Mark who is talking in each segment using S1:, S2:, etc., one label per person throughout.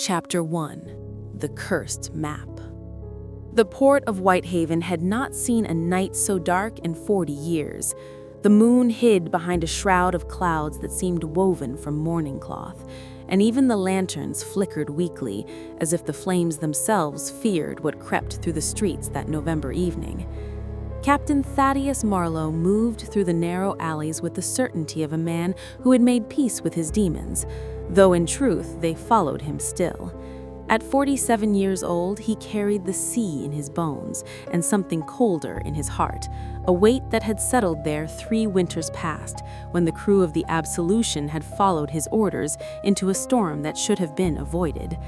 S1: Chapter 1: The Cursed Map. The port of Whitehaven had not seen a night so dark in 40 years. The moon hid behind a shroud of clouds that seemed woven from mourning cloth, and even the lanterns flickered weakly, as if the flames themselves feared what crept through the streets that November evening. Captain Thaddeus Marlowe moved through the narrow alleys with the certainty of a man who had made peace with his demons, though in truth they followed him still. At 47 years old, he carried the sea in his bones and something colder in his heart, a weight that had settled there 3 winters past, when the crew of the Absolution had followed his orders into a storm that should have been avoided.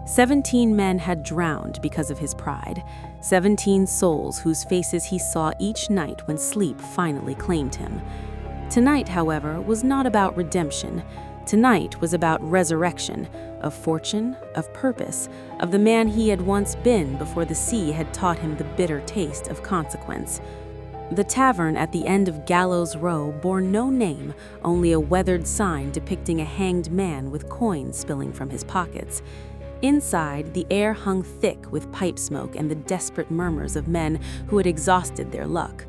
S1: 17 men had drowned because of his pride, 17 souls whose faces he saw each night when sleep finally claimed him. Tonight, however, was not about redemption. Tonight was about resurrection, of fortune, of purpose, of the man he had once been before the sea had taught him the bitter taste of consequence. The tavern at the end of Gallows Row bore no name, only a weathered sign depicting a hanged man with coins spilling from his pockets. Inside, the air hung thick with pipe smoke and the desperate murmurs of men who had exhausted their luck.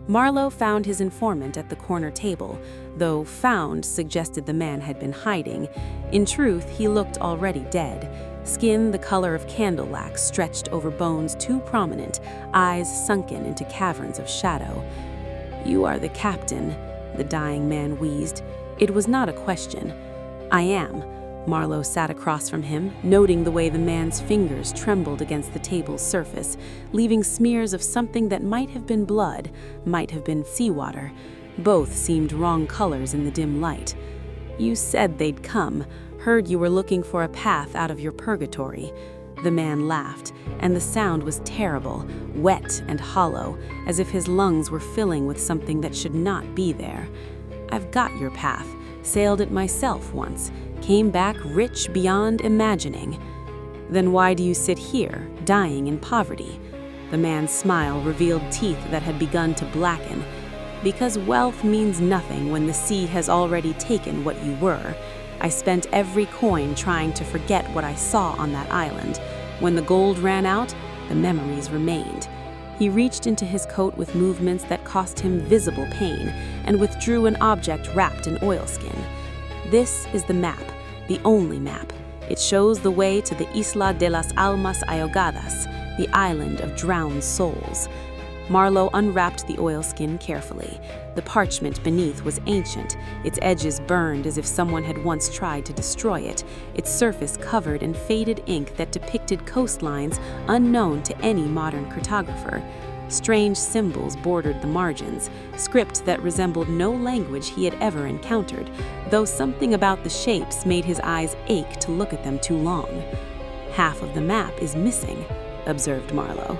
S1: Marlowe found his informant at the corner table, though "found" suggested the man had been hiding. In truth, he looked already dead, skin the color of candle-wax stretched over bones too prominent, eyes sunken into caverns of shadow. "You are the captain," the dying man wheezed. It was not a question. "I am." Marlowe sat across from him, noting the way the man's fingers trembled against the table's surface, leaving smears of something that might have been blood, might have been seawater. Both seemed wrong colors in the dim light. "You said they'd come, heard you were looking for a path out of your purgatory." The man laughed, and the sound was terrible, wet and hollow, as if his lungs were filling with something that should not be there. "I've got your path, sailed it myself once, came back rich beyond imagining." "Then why do you sit here, dying in poverty?" The man's smile revealed teeth that had begun to blacken. "Because wealth means nothing when the sea has already taken what you were. I spent every coin trying to forget what I saw on that island. When the gold ran out, the memories remained." He reached into his coat with movements that cost him visible pain and withdrew an object wrapped in oilskin. "This is the map, the only map. It shows the way to the Isla de las Almas Ahogadas, the island of drowned souls." Marlowe unwrapped the oilskin carefully. The parchment beneath was ancient, its edges burned as if someone had once tried to destroy it, its surface covered in faded ink that depicted coastlines unknown to any modern cartographer. Strange symbols bordered the margins, script that resembled no language he had ever encountered, though something about the shapes made his eyes ache to look at them too long. "Half of the map is missing," observed Marlowe.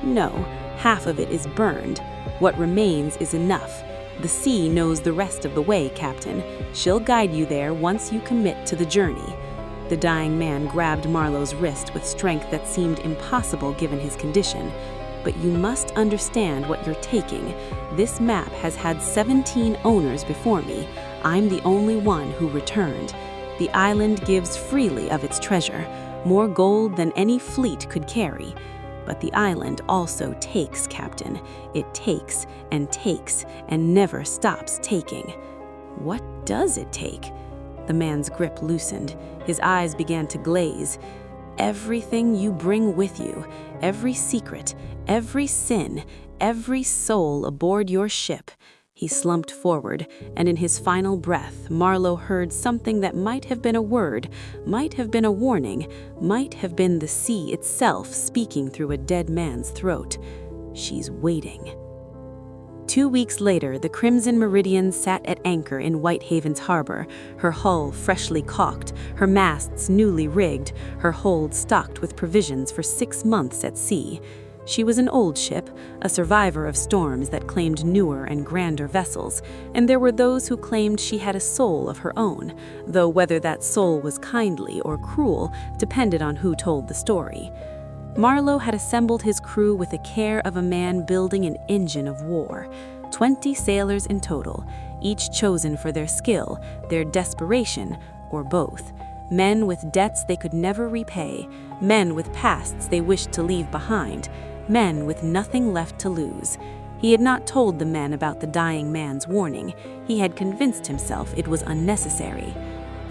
S1: "No, half of it is burned. What remains is enough. The sea knows the rest of the way, Captain. She'll guide you there once you commit to the journey." The dying man grabbed Marlowe's wrist with strength that seemed impossible given his condition. "But you must understand what you're taking. This map has had 17 owners before me. I'm the only one who returned. The island gives freely of its treasure, more gold than any fleet could carry. But the island also takes, Captain. It takes and never stops taking." "What does it take?" The man's grip loosened. His eyes began to glaze. "Everything you bring with you, every secret, every sin, every soul aboard your ship." He slumped forward, and in his final breath, Marlowe heard something that might have been a word, might have been a warning, might have been the sea itself speaking through a dead man's throat. "She's waiting." 2 weeks later, the Crimson Meridian sat at anchor in Whitehaven's harbor, her hull freshly caulked, her masts newly rigged, her hold stocked with provisions for 6 months at sea. She was an old ship, a survivor of storms that claimed newer and grander vessels, and there were those who claimed she had a soul of her own, though whether that soul was kindly or cruel depended on who told the story. Marlowe had assembled his crew with the care of a man building an engine of war. 20 sailors in total, each chosen for their skill, their desperation, or both. men with debts they could never repay, men with pasts they wished to leave behind, men with nothing left to lose. He had not told the men about the dying man's warning. He had convinced himself it was unnecessary.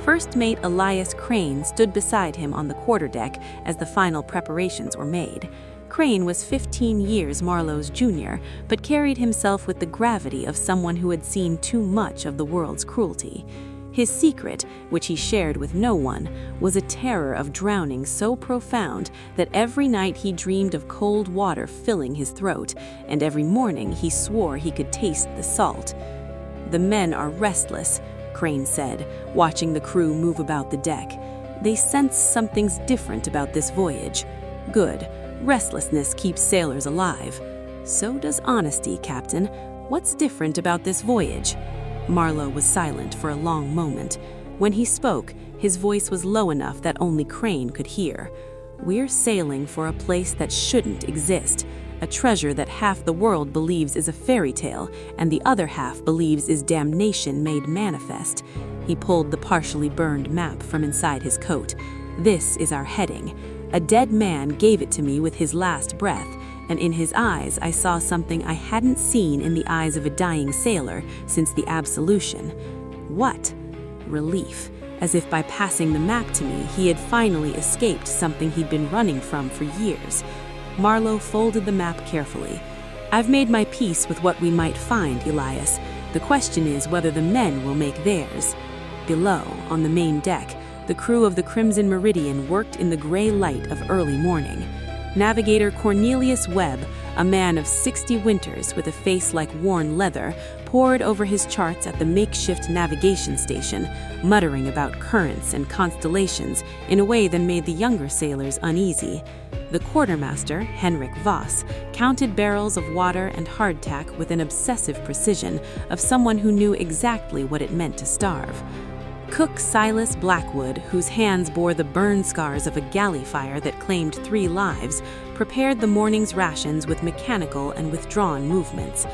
S1: First Mate Elias Crane stood beside him on the quarterdeck as the final preparations were made. Crane was 15 years Marlowe's junior, but carried himself with the gravity of someone who had seen too much of the world's cruelty. His secret, which he shared with no one, was a terror of drowning so profound that every night he dreamed of cold water filling his throat, and every morning he swore he could taste the salt. "The men are restless," Crane said, watching the crew move about the deck. "They sense something's different about this voyage. Good. Restlessness keeps sailors alive. So does honesty, Captain. What's different about this voyage?" Marlowe was silent for a long moment. When he spoke, his voice was low enough that only Crane could hear. "We're sailing for a place that shouldn't exist, a treasure that half the world believes is a fairy tale and the other half believes is damnation made manifest." He pulled the partially burned map from inside his coat. "This is our heading. A dead man gave it to me with his last breath, and in his eyes I saw something I hadn't seen in the eyes of a dying sailor since the absolution." What? Relief. As if by passing the map to me, he had finally escaped something he'd been running from for years. Marlowe folded the map carefully. "I've made my peace with what we might find, Elias. The question is whether the men will make theirs." Below, on the main deck, the crew of the Crimson Meridian worked in the gray light of early morning. Navigator Cornelius Webb, a man of 60 winters with a face like worn leather, pored over his charts at the makeshift navigation station, muttering about currents and constellations in a way that made the younger sailors uneasy. The quartermaster, Henrik Voss, counted barrels of water and hardtack with an obsessive precision of someone who knew exactly what it meant to starve. Cook Silas Blackwood, whose hands bore the burn scars of a galley fire that claimed 3 lives, prepared the morning's rations with mechanical and withdrawn movements.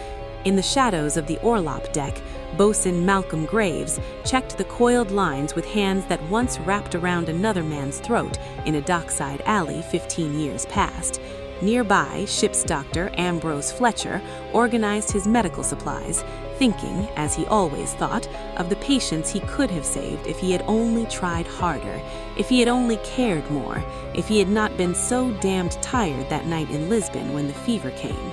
S1: In the shadows of the orlop deck, boatswain Malcolm Graves checked the coiled lines with hands that once wrapped around another man's throat in a dockside alley 15 years past. Nearby, ship's doctor Ambrose Fletcher organized his medical supplies, thinking, as he always thought, of the patients he could have saved if he had only tried harder, if he had only cared more, if he had not been so damned tired that night in Lisbon when the fever came.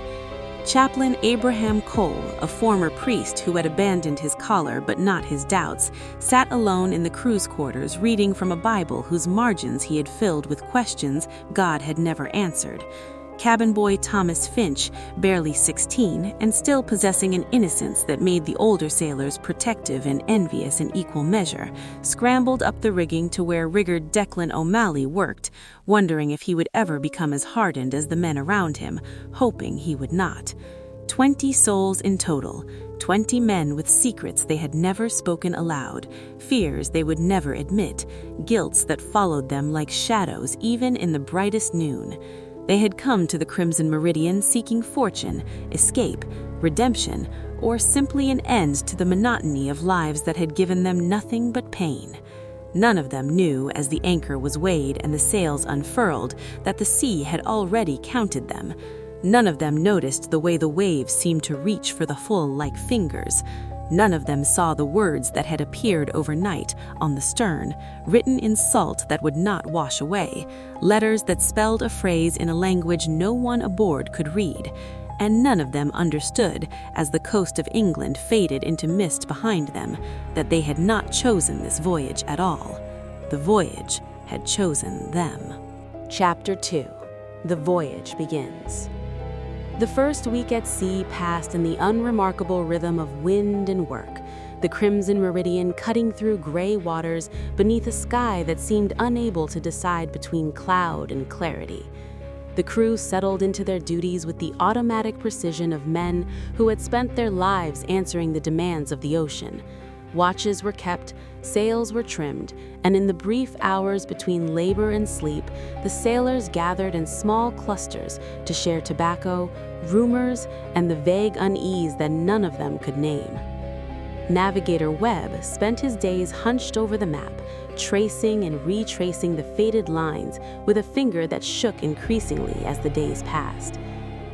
S1: Chaplain Abraham Cole, a former priest who had abandoned his collar but not his doubts, sat alone in the crew's quarters reading from a Bible whose margins he had filled with questions God had never answered. Cabin boy Thomas Finch, barely 16 and still possessing an innocence that made the older sailors protective and envious in equal measure, scrambled up the rigging to where rigger Declan O'Malley worked, wondering if he would ever become as hardened as the men around him, hoping he would not. 20 souls in total, 20 men with secrets they had never spoken aloud, fears they would never admit, guilts that followed them like shadows even in the brightest noon. They had come to the Crimson Meridian seeking fortune, escape, redemption, or simply an end to the monotony of lives that had given them nothing but pain. None of them knew, as the anchor was weighed and the sails unfurled, that the sea had already counted them. None of them noticed the way the waves seemed to reach for the full like fingers. None of them saw the words that had appeared overnight on the stern, written in salt that would not wash away, letters that spelled a phrase in a language no one aboard could read. And none of them understood, as the coast of England faded into mist behind them, that they had not chosen this voyage at all. The voyage had chosen them. Chapter 2. The Voyage Begins. The first week at sea passed in the unremarkable rhythm of wind and work, the Crimson Meridian cutting through gray waters beneath a sky that seemed unable to decide between cloud and clarity. The crew settled into their duties with the automatic precision of men who had spent their lives answering the demands of the ocean. Watches were kept, sails were trimmed, and in the brief hours between labor and sleep, the sailors gathered in small clusters to share tobacco, rumors, and the vague unease that none of them could name. Navigator Webb spent his days hunched over the map, tracing and retracing the faded lines with a finger that shook increasingly as the days passed.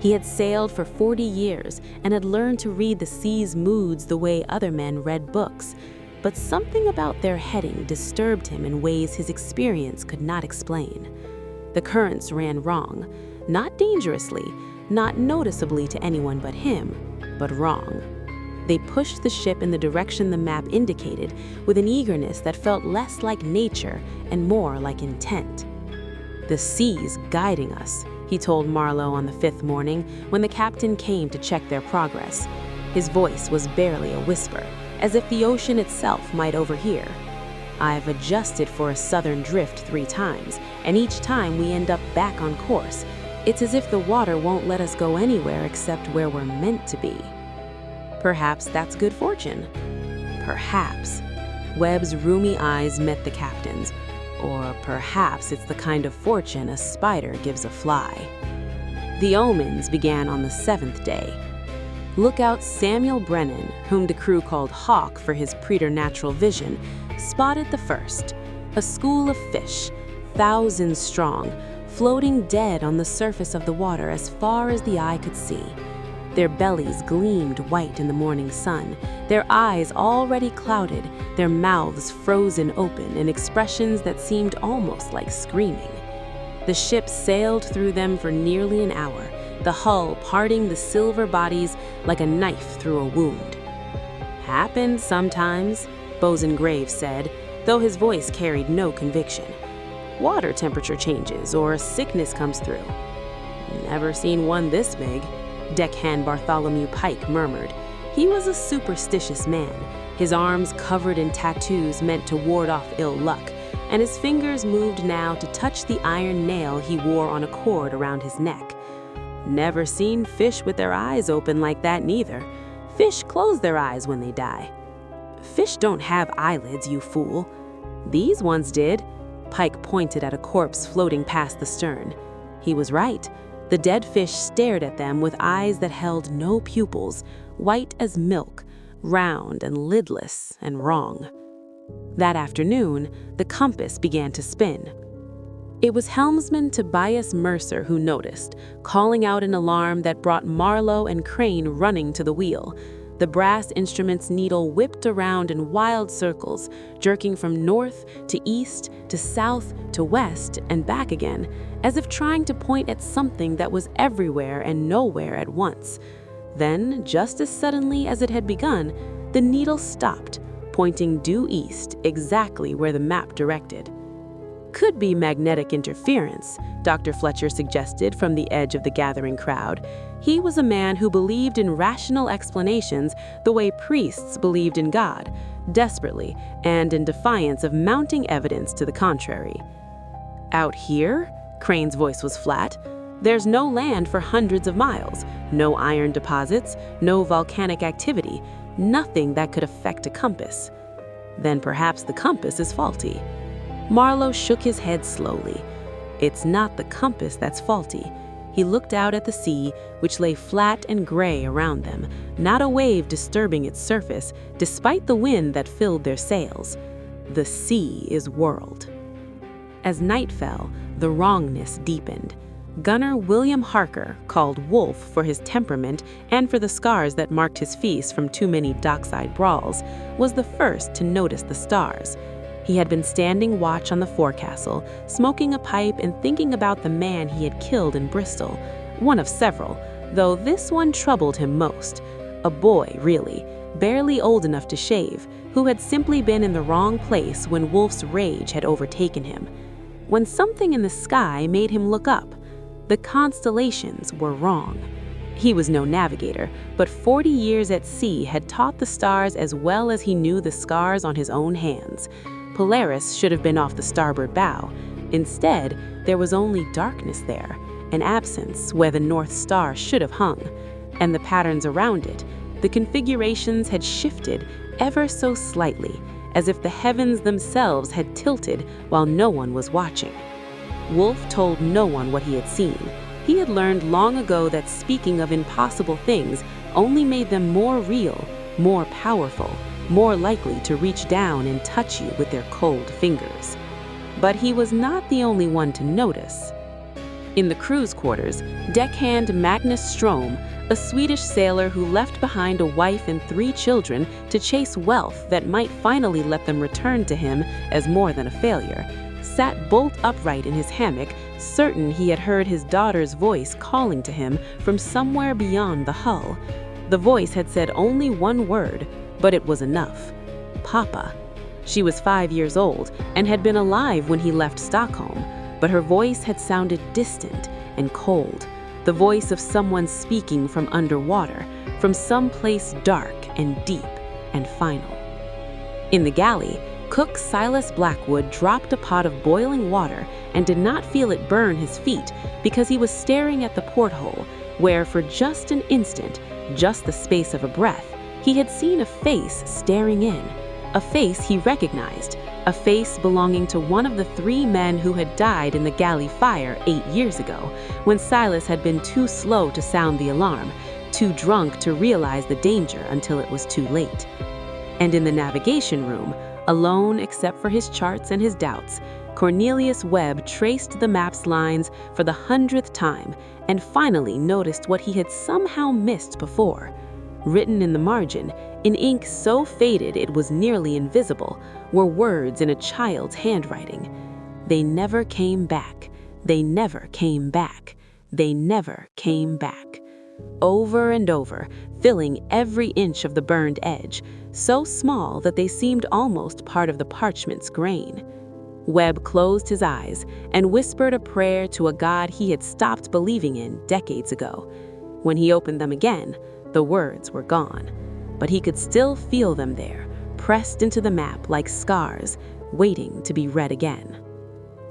S1: He had sailed for 40 years and had learned to read the sea's moods the way other men read books, but something about their heading disturbed him in ways his experience could not explain. The currents ran wrong, not dangerously, not noticeably to anyone but him, but wrong. They pushed the ship in the direction the map indicated with an eagerness that felt less like nature and more like intent. "The sea's guiding us," he told Marlowe on the 5th morning when the captain came to check their progress. His voice was barely a whisper, as if the ocean itself might overhear. "I've adjusted for a southern drift 3 times, and each time we end up back on course. It's as if the water won't let us go anywhere except where we're meant to be." Perhaps that's good fortune. Perhaps. Webb's rheumy eyes met the captain's. Or perhaps it's the kind of fortune a spider gives a fly. The Omens began on the 7th day. Lookout Samuel Brennan, whom the crew called Hawk for his preternatural vision, spotted the first, a school of fish, thousands strong, floating dead on the surface of the water as far as the eye could see. Their bellies gleamed white in the morning sun, their eyes already clouded, their mouths frozen open in expressions that seemed almost like screaming. The ship sailed through them for nearly an hour, the hull parting the silver bodies like a knife through a wound. "Happened sometimes," Bosun Graves said, though his voice carried no conviction. "Water temperature changes or a sickness comes through." "Never seen one this big," Deckhand Bartholomew Pike murmured. He was a superstitious man, his arms covered in tattoos meant to ward off ill luck, and his fingers moved now to touch the iron nail he wore on a cord around his neck. "Never seen fish with their eyes open like that neither. Fish close their eyes when they die." "Fish don't have eyelids, you fool." "These ones did." Pike pointed at a corpse floating past the stern. He was right. The dead fish stared at them with eyes that held no pupils, white as milk, round and lidless and wrong. That afternoon, the compass began to spin. It was helmsman Tobias Mercer who noticed, calling out an alarm that brought Marlowe and Crane running to the wheel. The brass instrument's needle whipped around in wild circles, jerking from north to east to south to west and back again, as if trying to point at something that was everywhere and nowhere at once. Then, just as suddenly as it had begun, the needle stopped, pointing due east, exactly where the map directed. "Could be magnetic interference," Dr. Fletcher suggested from the edge of the gathering crowd. He was a man who believed in rational explanations the way priests believed in God, desperately and in defiance of mounting evidence to the contrary. "Out here?" Crane's voice was flat. "There's no land for hundreds of miles, no iron deposits, no volcanic activity, nothing that could affect a compass." "Then perhaps the compass is faulty." Marlowe shook his head slowly. "It's not the compass that's faulty." He looked out at the sea, which lay flat and gray around them, not a wave disturbing its surface, despite the wind that filled their sails. "The sea is world." As night fell, the wrongness deepened. Gunner William Harker, called Wolf for his temperament and for the scars that marked his feast from too many dockside brawls, was the first to notice the stars. He had been standing watch on the forecastle, smoking a pipe and thinking about the man he had killed in Bristol, one of several, though this one troubled him most. A boy, really, barely old enough to shave, who had simply been in the wrong place when Wolf's rage had overtaken him. When something in the sky made him look up, the constellations were wrong. He was no navigator, but 40 years at sea had taught the stars as well as he knew the scars on his own hands. Polaris should have been off the starboard bow. Instead, there was only darkness there, an absence where the North Star should have hung. And the patterns around it, the configurations had shifted ever so slightly, as if the heavens themselves had tilted while no one was watching. Wolf told no one what he had seen. He had learned long ago that speaking of impossible things only made them more real, more powerful.
S2: more likely to reach down and touch you with their cold fingers. But he was not the only one to notice. In the crew's quarters, deckhand Magnus Strom, a Swedish sailor who left behind a wife and 3 children to chase wealth that might finally let them return to him as more than a failure, sat bolt upright in his hammock, certain he had heard his daughter's voice calling to him from somewhere beyond the hull. The voice had said only one word, but it was enough: Papa. She was 5 years old and had been alive when he left Stockholm, but her voice had sounded distant and cold, the voice of someone speaking from underwater, from some place dark and deep and final. In the galley, cook Silas Blackwood dropped a pot of boiling water and did not feel it burn his feet because he was staring at the porthole, where for just an instant, just the space of a breath, he had seen a face staring in, a face he recognized, a face belonging to one of the 3 men who had died in the galley fire 8 years ago, when Silas had been too slow to sound the alarm, too drunk to realize the danger until it was too late. And in the navigation room, alone except for his charts and his doubts, Cornelius Webb traced the map's lines for the 100th time and finally noticed what he had somehow missed before. Written in the margin, in ink so faded it was nearly invisible, were words in a child's handwriting. They never came back. They never came back. They never came back. Over and over, filling every inch of the burned edge, so small that they seemed almost part of the parchment's grain. Webb closed his eyes and whispered a prayer to a God he had stopped believing in decades ago. When he opened them again, the words were gone, but he could still feel them there, pressed into the map like scars, waiting to be read again.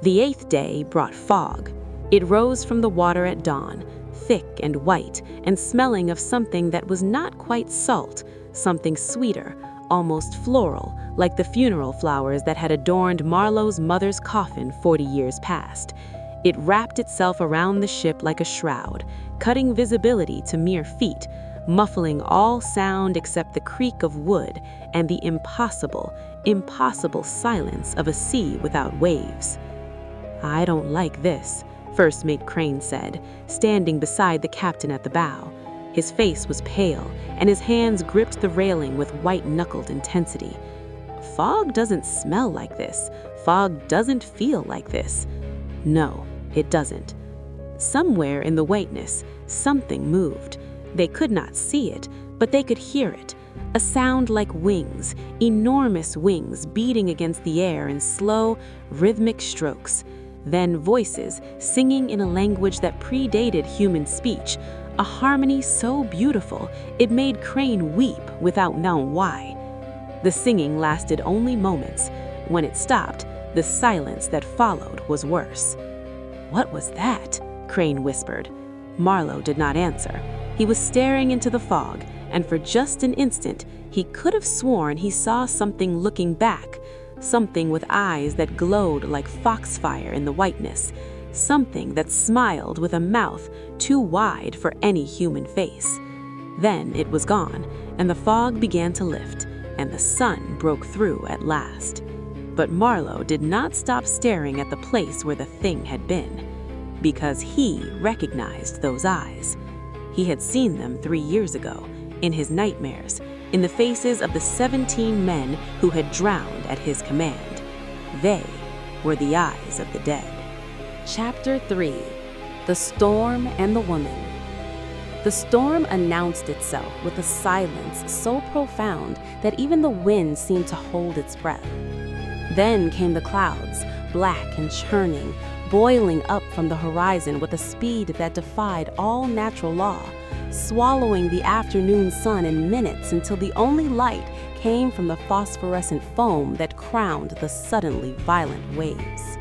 S2: The 8th day brought fog. It rose from the water at dawn, thick and white, and smelling of something that was not quite salt, something sweeter, almost floral, like the funeral flowers that had adorned Marlowe's mother's coffin 40 years past. It wrapped itself around the ship like a shroud, cutting visibility to mere feet, muffling all sound except the creak of wood and the impossible, impossible silence of a sea without waves. "I don't like this," First Mate Crane said, standing beside the captain at the bow. His face was pale, and his hands gripped the railing with white-knuckled intensity. "Fog doesn't smell like this. Fog doesn't feel like this." No, it doesn't. Somewhere in the whiteness, something moved. They could not see it, but they could hear it. A sound like wings, enormous wings beating against the air in slow, rhythmic strokes. Then voices singing in a language that predated human speech, a harmony so beautiful it made Crane weep without knowing why. The singing lasted only moments. When it stopped, the silence that followed was worse. "What was that?" Crane whispered. Marlowe did not answer. He was staring into the fog, and for just an instant, he could have sworn he saw something looking back, something with eyes that glowed like foxfire in the whiteness, something that smiled with a mouth too wide for any human face. Then it was gone, and the fog began to lift, and the sun broke through at last. But Marlowe did not stop staring at the place where the thing had been, because he recognized those eyes. He had seen them 3 years ago, in his nightmares, in the faces of the 17 men who had drowned at his command. They were the eyes of the dead.
S1: Chapter 3: The Storm and the Woman. The storm announced itself with a silence so profound that even the wind seemed to hold its breath. Then came the clouds, black and churning, boiling up from the horizon with a speed that defied all natural law, swallowing the afternoon sun in minutes until the only light came from the phosphorescent foam that crowned the suddenly violent waves.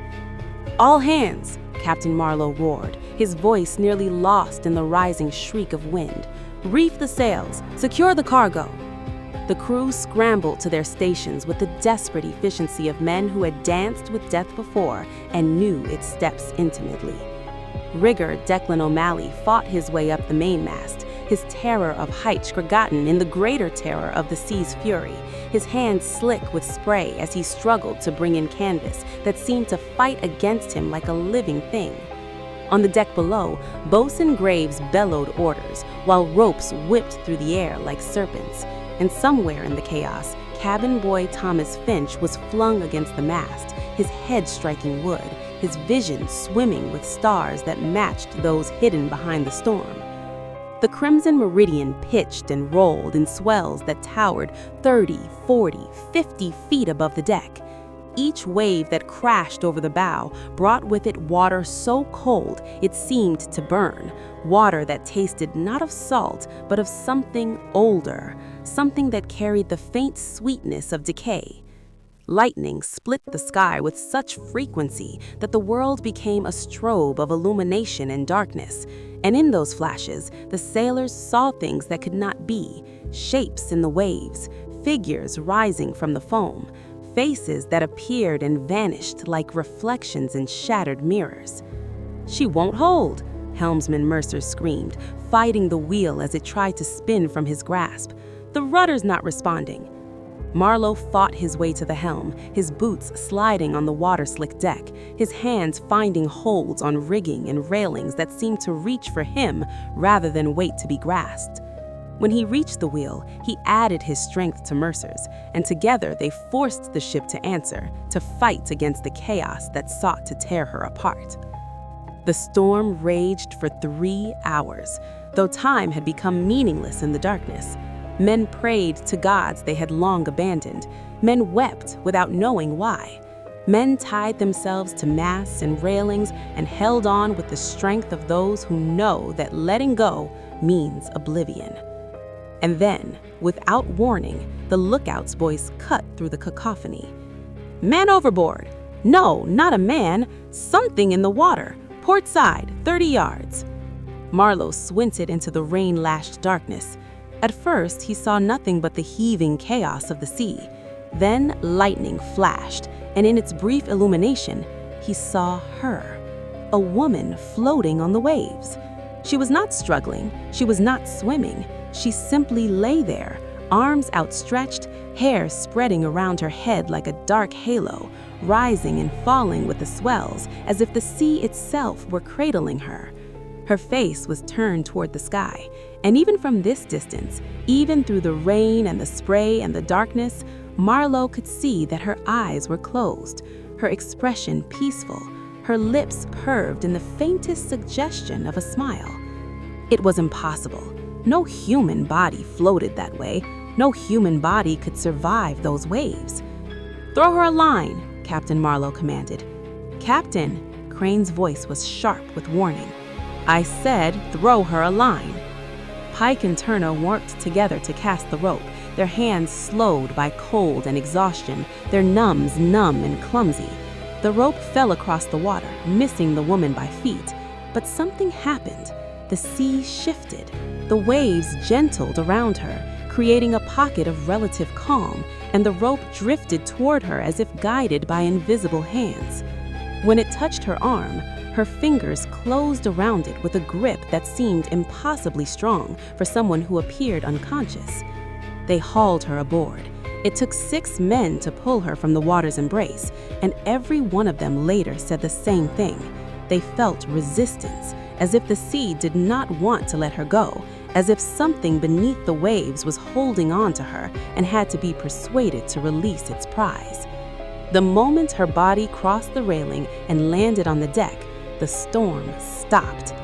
S1: "All hands!" Captain Marlowe roared, his voice nearly lost in the rising shriek of wind. "Reef the sails! Secure the cargo!" The crew scrambled to their stations with the desperate efficiency of men who had danced with death before and knew its steps intimately. Rigger Declan O'Malley fought his way up the mainmast,
S2: his terror of heights forgotten in the greater terror of the sea's fury, his hands slick with spray as he struggled to bring in canvas that seemed to fight against him like a living thing. On the deck below, Boatswain Graves bellowed orders, while ropes whipped through the air like serpents. And somewhere in the chaos, cabin boy Thomas Finch was flung against the mast, his head striking wood, his vision swimming with stars that matched those hidden behind the storm. The Crimson Meridian pitched and rolled in swells that towered 30, 40, 50 feet above the deck. Each wave that crashed over the bow brought with it water so cold it seemed to burn, water that tasted not of salt but of something older, something that carried the faint sweetness of decay. Lightning split the sky with such frequency that the world became a strobe of illumination and darkness, and in those flashes the sailors saw things that could not be, shapes in the waves, figures rising from the foam, faces that appeared and vanished like reflections in shattered mirrors. "She won't hold," Helmsman Mercer screamed, fighting the wheel as it tried to spin from his grasp. "The rudder's not responding." Marlowe fought his way to the helm, his boots sliding on the water-slick deck, his hands finding holds on rigging and railings that seemed to reach for him rather than wait to be grasped. When he reached the wheel, he added his strength to Mercer's, and together they forced the ship to answer, to fight against the chaos that sought to tear her apart. The storm raged for 3 hours, though time had become meaningless in the darkness. Men prayed to gods they had long abandoned. Men wept without knowing why. Men tied themselves to masts and railings and held on with the strength of those who know that letting go means oblivion. And then, without warning, the lookout's voice cut through the cacophony. "Man overboard! No, not a man! Something in the water! Port side, 30 yards!" Marlowe squinted into the rain-lashed darkness. At first, he saw nothing but the heaving chaos of the sea. Then lightning flashed, and in its brief illumination, he saw her, a woman floating on the waves. She was not struggling, she was not swimming. She simply lay there, arms outstretched, hair spreading around her head like a dark halo, rising and falling with the swells, as if the sea itself were cradling her. Her face was turned toward the sky, and even from this distance, even through the rain and the spray and the darkness, Marlowe could see that her eyes were closed, her expression peaceful, her lips curved in the faintest suggestion of a smile. It was impossible. No human body floated that way. No human body could survive those waves. "Throw her a line," Captain Marlowe commanded. "Captain," Crane's voice was sharp with warning. "I said throw her a line." Pike and Turner worked together to cast the rope, their hands slowed by cold and exhaustion, their numbs numb and clumsy. The rope fell across the water, missing the woman by feet. But something happened. The sea shifted. The waves gentled around her, creating a pocket of relative calm, and the rope drifted toward her as if guided by invisible hands. When it touched her arm, her fingers closed around it with a grip that seemed impossibly strong for someone who appeared unconscious. They hauled her aboard. It took 6 men to pull her from the water's embrace, and every one of them later said the same thing. They felt resistance, as if the sea did not want to let her go, as if something beneath the waves was holding on to her and had to be persuaded to release its prize. The moment her body crossed the railing and landed on the deck, the storm stopped.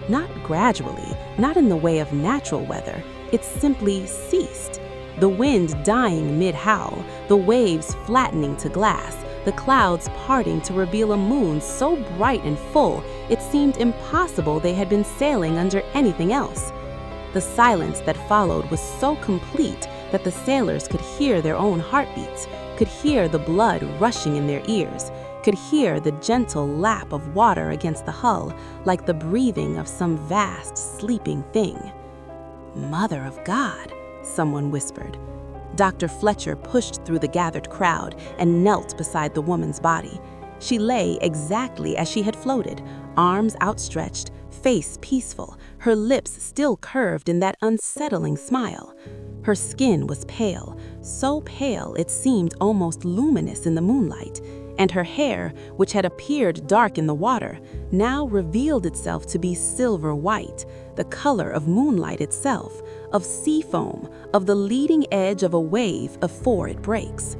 S2: Not gradually, not in the way of natural weather, it simply ceased. The wind dying mid-howl, the waves flattening to glass, the clouds parting to reveal a moon so bright and full it seemed impossible they had been sailing under anything else. The silence that followed was so complete that the sailors could hear their own heartbeats, could hear the blood rushing in their ears, could hear the gentle lap of water against the hull, like the breathing of some vast, sleeping thing. "Mother of God," someone whispered. Dr. Fletcher pushed through the gathered crowd and knelt beside the woman's body. She lay exactly as she had floated, arms outstretched, face peaceful, her lips still curved in that unsettling smile. Her skin was pale, so pale it seemed almost luminous in the moonlight, and her hair, which had appeared dark in the water, now revealed itself to be silver white, the color of moonlight itself, of sea foam, of the leading edge of a wave before it breaks.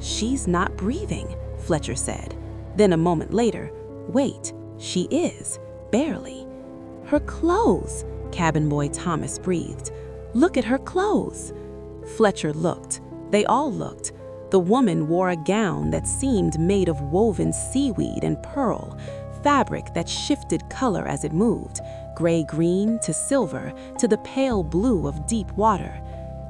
S2: "She's not breathing," Fletcher said. Then a moment later, "Wait, she is, barely." "Her clothes," cabin boy Thomas breathed. "Look at her clothes." Fletcher looked. They all looked. The woman wore a gown that seemed made of woven seaweed and pearl, fabric that shifted color as it moved, gray-green to silver to the pale blue of deep water.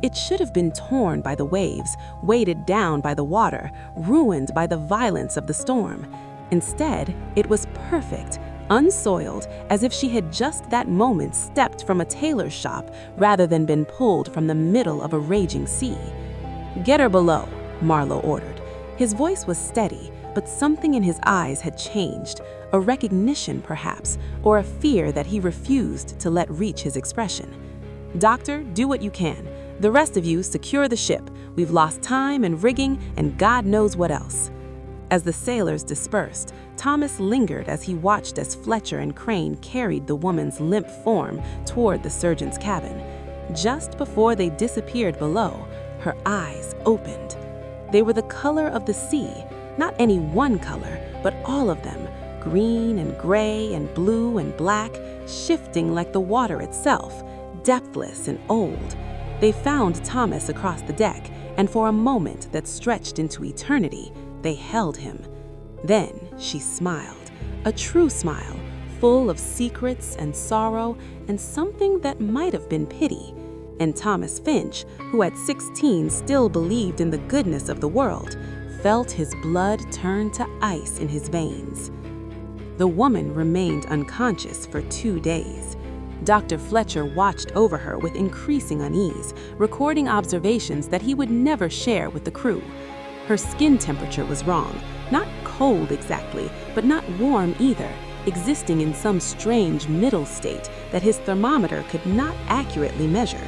S2: It should have been torn by the waves, weighted down by the water, ruined by the violence of the storm. Instead, it was perfect, unsoiled, as if she had just that moment stepped from a tailor's shop rather than been pulled from the middle of a raging sea. "Get her below," Marlowe ordered. His voice was steady, but something in his eyes had changed, a recognition perhaps, or a fear that he refused to let reach his expression. "Doctor, do what you can. The rest of you secure the ship. We've lost time and rigging and God knows what else." As the sailors dispersed, Thomas lingered as he watched as Fletcher and Crane carried the woman's limp form toward the surgeon's cabin. Just before they disappeared below, her eyes opened. They were the color of the sea, not any one color, but all of them, green and gray and blue and black, shifting like the water itself, depthless and old. They found Thomas across the deck, and for a moment that stretched into eternity, they held him. Then she smiled, a true smile, full of secrets and sorrow and something that might have been pity. And Thomas Finch, who at 16 still believed in the goodness of the world, felt his blood turn to ice in his veins. The woman remained unconscious for 2 days. Dr. Fletcher watched over her with increasing unease, recording observations that he would never share with the crew. Her skin temperature was wrong, not cold exactly, but not warm either, existing in some strange middle state that his thermometer could not accurately measure.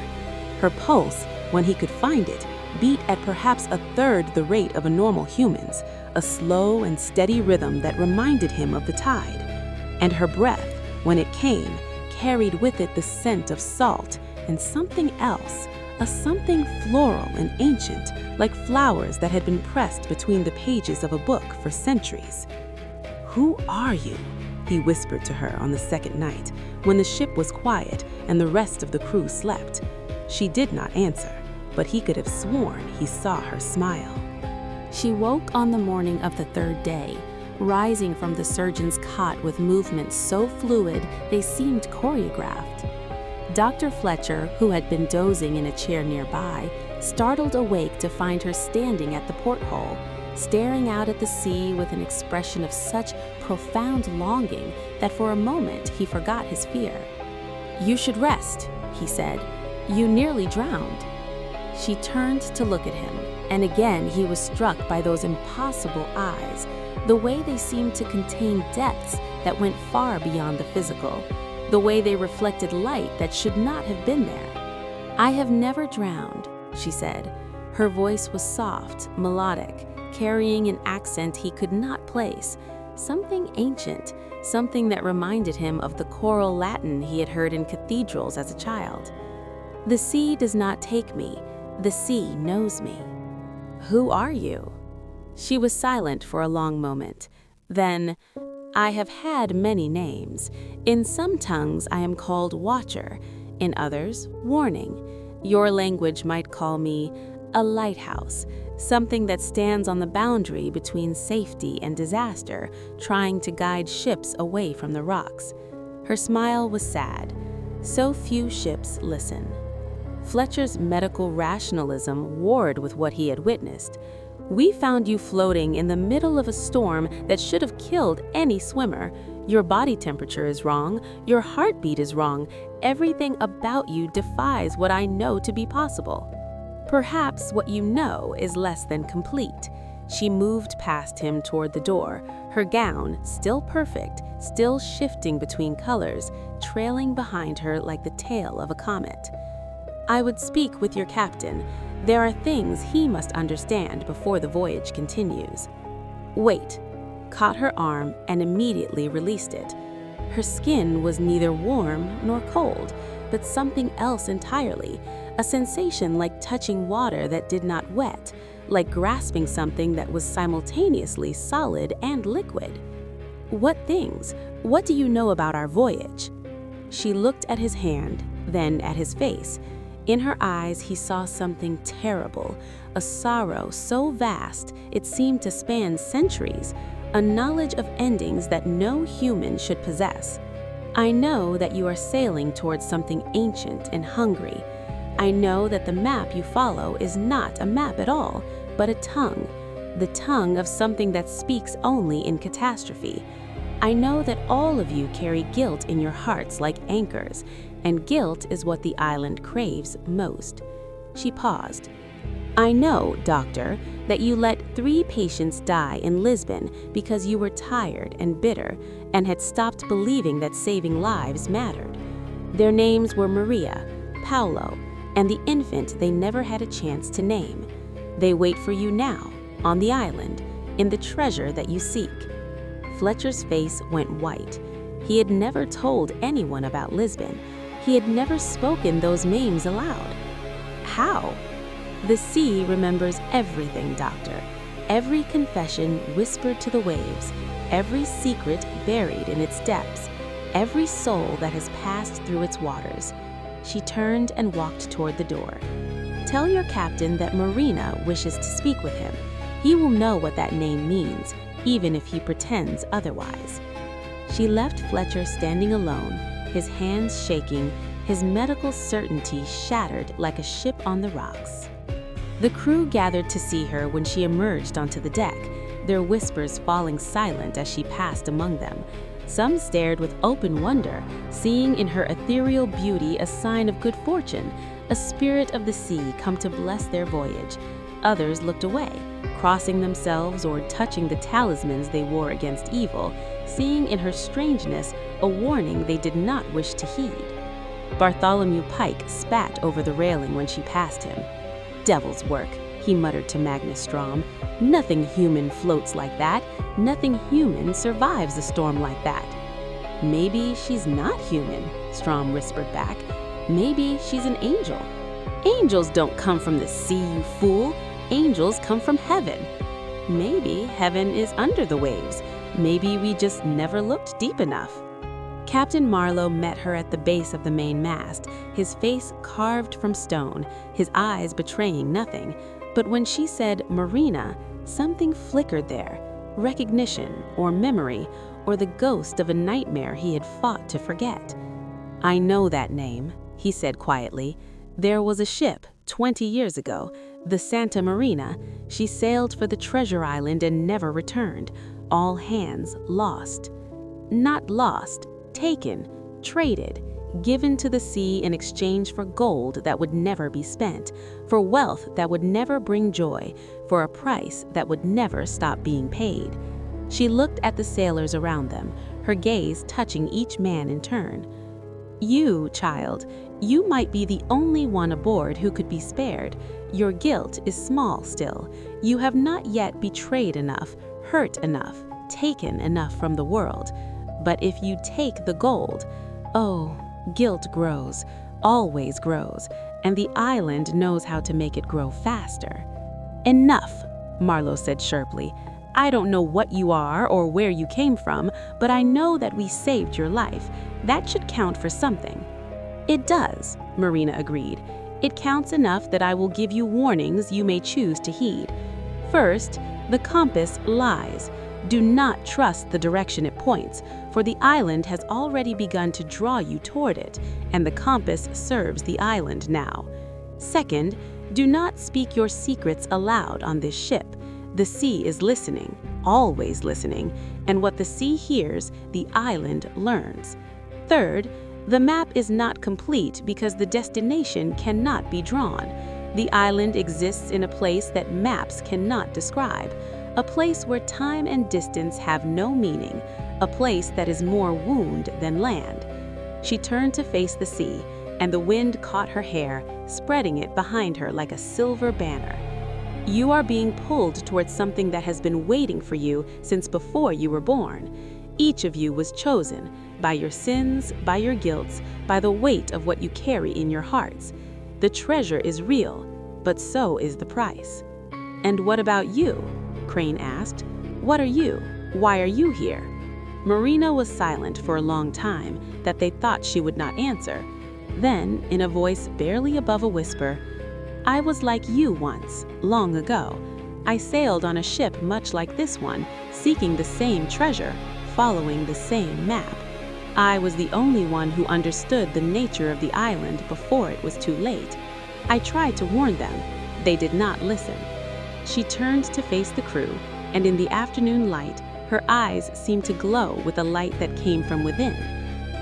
S2: Her pulse, when he could find it, beat at perhaps a third the rate of a normal human's, a slow and steady rhythm that reminded him of the tide. And her breath, when it came, carried with it the scent of salt and something else, a something floral and ancient, like flowers that had been pressed between the pages of a book for centuries. "Who are you?" he whispered to her on the second night, when the ship was quiet and the rest of the crew slept. She did not answer, but he could have sworn he saw her smile.
S1: She woke on the morning of the third day, rising from the surgeon's cot with movements so fluid they seemed choreographed. Dr. Fletcher, who had been dozing in a chair nearby, startled awake to find her standing at the porthole, staring out at the sea with an expression of such profound longing that for a moment he forgot his fear. "You should rest," he said. "You nearly drowned." She turned to look at him, and again he was struck by those impossible eyes, the way they seemed to contain depths that went far beyond the physical, the way they reflected light that should not have been there. "I have never drowned," she said. Her voice was soft, melodic, carrying an accent he could not place, something ancient, something that reminded him of the choral Latin he had heard in cathedrals as a child. "The sea does not take me, the sea knows me." "Who are you?" She was silent for a long moment. Then, "I have had many names. In some tongues I am called Watcher, in others, Warning. Your language might call me a lighthouse, something that stands on the boundary between safety and disaster, trying to guide ships away from the rocks." Her smile was sad. So few ships listen. Fletcher's medical rationalism warred with what he had witnessed. "We found you floating in the middle of a storm that should have killed any swimmer. Your body temperature is wrong, your heartbeat is wrong, everything about you defies what I know to be possible. Perhaps what you know is less than complete." She moved past him toward the door, her gown, still perfect, still shifting between colors, trailing behind her like the tail of a comet. "I would speak with your captain. There are things he must understand before the voyage continues." "Wait," caught her arm and immediately released it. Her skin was neither warm nor cold, but something else entirely, a sensation like touching water that did not wet, like grasping something that was simultaneously solid and liquid. "What things? What do you know about our voyage?" She looked at his hand, then at his face. In her eyes he saw something terrible, a sorrow so vast it seemed to span centuries, a knowledge of endings that no human should possess. "I know that you are sailing towards something ancient and hungry. I know that the map you follow is not a map at all, but a tongue, the tongue of something that speaks only in catastrophe. I know that all of you carry guilt in your hearts like anchors, and guilt is what the island craves most." She paused. "I know, Doctor, that you let 3 patients die in Lisbon because you were tired and bitter and had stopped believing that saving lives mattered. Their names were Maria, Paolo, and the infant they never had a chance to name. They wait for you now, on the island, in the treasure that you seek." Fletcher's face went white. He had never told anyone about Lisbon. He had never spoken those names aloud. "How?" "The sea remembers everything, Doctor. Every confession whispered to the waves, every secret buried in its depths, every soul that has passed through its waters." She turned and walked toward the door. "Tell your captain that Marina wishes to speak with him. He will know what that name means, even if he pretends otherwise." She left Fletcher standing alone, his hands shaking, his medical certainty shattered like a ship on the rocks. The crew gathered to see her when she emerged onto the deck, their whispers falling silent as she passed among them. Some stared with open wonder, seeing in her ethereal beauty a sign of good fortune, a spirit of the sea come to bless their voyage. Others looked away, crossing themselves or touching the talismans they wore against evil, seeing in her strangeness a warning they did not wish to heed. Bartholomew Pike spat over the railing when she passed him. "Devil's work," he muttered to Magnus Strom. "Nothing human floats like that. Nothing human survives a storm like that." "Maybe she's not human," Strom whispered back. "Maybe she's an angel." "Angels don't come from the sea, you fool. Angels come from heaven." "Maybe heaven is under the waves. Maybe we just never looked deep enough." Captain Marlowe met her at the base of the main mast, his face carved from stone, his eyes betraying nothing. But when she said Marina, something flickered there, recognition or memory or the ghost of a nightmare he had fought to forget. "I know that name," he said quietly. "There was a ship 20 years ago, the Santa Marina. She sailed for the treasure island and never returned. All hands lost. Not lost, taken, traded, given to the sea in exchange for gold that would never be spent, for wealth that would never bring joy, for a price that would never stop being paid." She looked at the sailors around them, her gaze touching each man in turn. "You, child, you might be the only one aboard who could be spared. Your guilt is small still. You have not yet betrayed enough, hurt enough, taken enough from the world. But if you take the gold, oh, guilt grows, always grows, and the island knows how to make it grow faster." "Enough," Marlowe said sharply. "I don't know what you are or where you came from, but I know that we saved your life. That should count for something." "It does," Marina agreed. "It counts enough that I will give you warnings you may choose to heed. First, the compass lies. Do not trust the direction it points, for the island has already begun to draw you toward it, and the compass serves the island now. Second, do not speak your secrets aloud on this ship. The sea is listening, always listening, and what the sea hears, the island learns. Third, the map is not complete because the destination cannot be drawn. The island exists in a place that maps cannot describe,
S2: a place where time and distance have no meaning, a place that is more wound than land. She turned to face the sea, and the wind caught her hair, spreading it behind her like a silver banner. You are being pulled towards something that has been waiting for you since before you were born. Each of you was chosen by your sins, by your guilts, by the weight of what you carry in your hearts. The treasure is real, but so is the price. And what about you? Crane asked. What are you? Why are you here? Marina was silent for a long time that they thought she would not answer. Then, in a voice barely above a whisper, I was like you once, long ago. I sailed on a ship much like this one, seeking the same treasure, following the same map. I was the only one who understood the nature of the island before it was too late. I tried to warn them. They did not listen. She turned to face the crew, and in the afternoon light, her eyes seemed to glow with a light that came from within.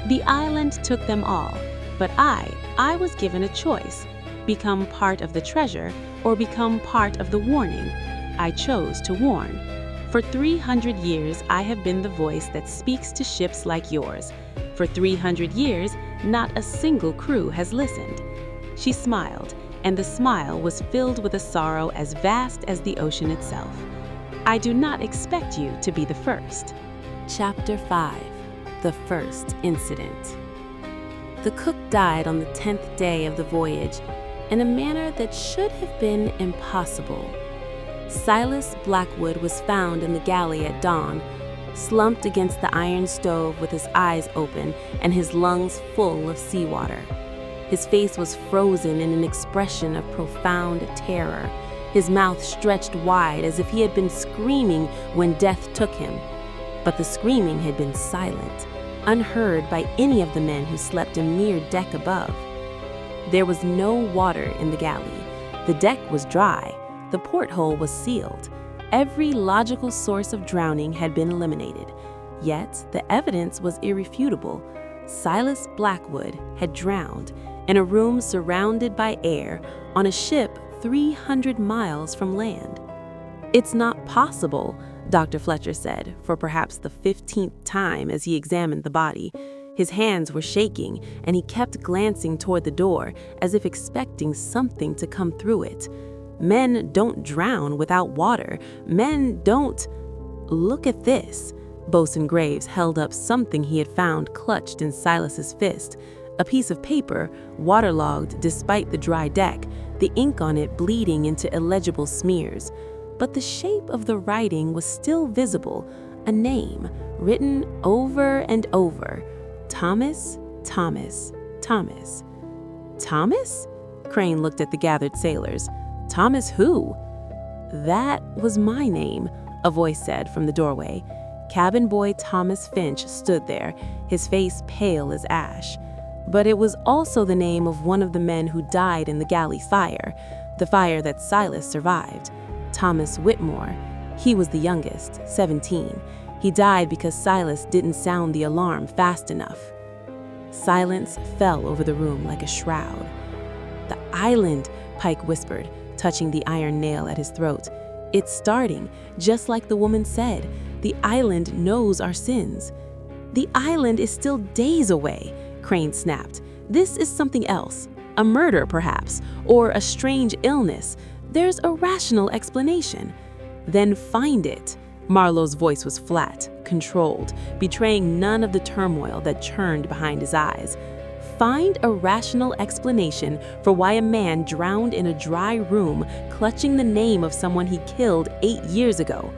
S2: The island took them all, but I was given a choice. Become part of the treasure or become part of the warning. I chose to warn. For 300 years, I have been the voice that speaks to ships like yours. For 300 years, not a single crew has listened. She smiled, and the smile was filled with a sorrow as vast as the ocean itself. I do not expect you to be the first.
S1: Chapter 5. The First Incident. The cook died on the 10th day of the voyage in a manner that should have been impossible. Silas Blackwood was found in the galley at dawn, slumped against the iron stove with his eyes open and his lungs full of seawater. His face was frozen in an expression of profound terror, his mouth stretched wide as if he had been screaming when death took him. But the screaming had been silent, unheard by any of the men who slept a mere deck above. There was no water in the galley. The deck was dry. The porthole was sealed. Every logical source of drowning had been eliminated. Yet the evidence was irrefutable. Silas Blackwood had drowned in a room surrounded by air on a ship 300 miles from land. It's not possible, Dr. Fletcher said, for perhaps the 15th time as he examined the body. His hands were shaking, and he kept glancing toward the door as if expecting something to come through it. Men don't drown without water. Men don't... Look at this. Bosun Graves held up something he had found clutched in Silas's fist. A piece of paper, waterlogged despite the dry deck, the ink on it bleeding into illegible smears. But the shape of the writing was still visible, a name written over and over. Thomas, Thomas, Thomas. Thomas? Crane looked at the gathered sailors. Thomas who? That was my name, a voice said from the doorway. Cabin boy Thomas Finch stood there, his face pale as ash. But it was also the name of one of the men who died in the galley fire, the fire that Silas survived. Thomas Whitmore. He was the youngest, 17. He died because Silas didn't sound the alarm fast enough. Silence fell over the room like a shroud. The island, Pike whispered, touching the iron nail at his throat. It's starting, just like the woman said. The island knows our sins. The island is still days away, Crane snapped. This is something else. A murder, perhaps, or a strange illness. There's a rational explanation. Then find it. Marlowe's voice was flat, controlled, betraying none of the turmoil that churned behind his eyes. Find a rational explanation for why a man drowned in a dry room, clutching the name of someone he killed 8 years ago.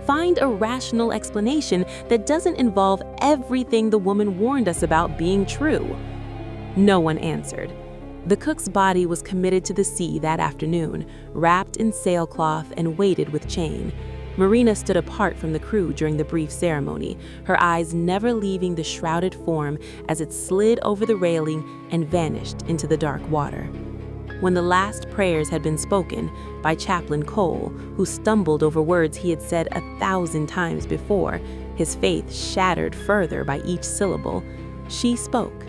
S1: Find a rational explanation that doesn't involve everything the woman warned us about being true. No one answered. The cook's body was committed to the sea that afternoon, wrapped in sailcloth and weighted with chain. Marina stood apart from the crew during the brief ceremony, her eyes never leaving the shrouded form as it slid over the railing and vanished into the dark water. When the last prayers had been spoken by Chaplain Cole, who stumbled over words he had said 1,000 times before, his faith shattered further by each syllable, she spoke.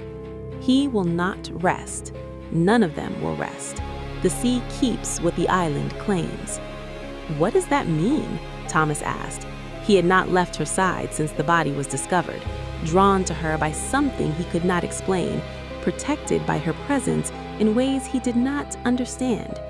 S1: He will not rest. None of them will rest. The sea keeps what the island claims. What does that mean?
S2: Thomas asked. He had not left her side since the body was discovered, drawn to her by something he could not explain, protected by her presence in ways he did not understand.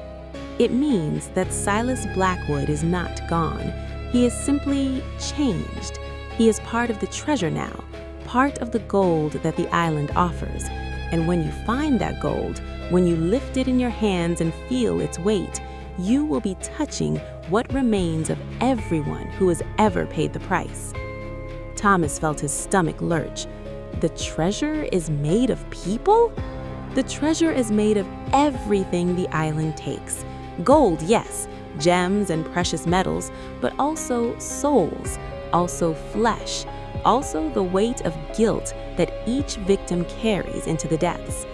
S2: It means that Silas Blackwood is not gone. He is simply changed. He is part of the treasure now, part of the gold that the island offers. And when you find that gold, when you lift it in your hands and feel its weight, you will be touching what remains of everyone who has ever paid the price. Thomas felt his stomach lurch. The treasure is made of people? The treasure is made of everything the island takes. Gold, yes, gems and precious metals, but also souls, also flesh, also the weight of guilt that each victim carries into the depths.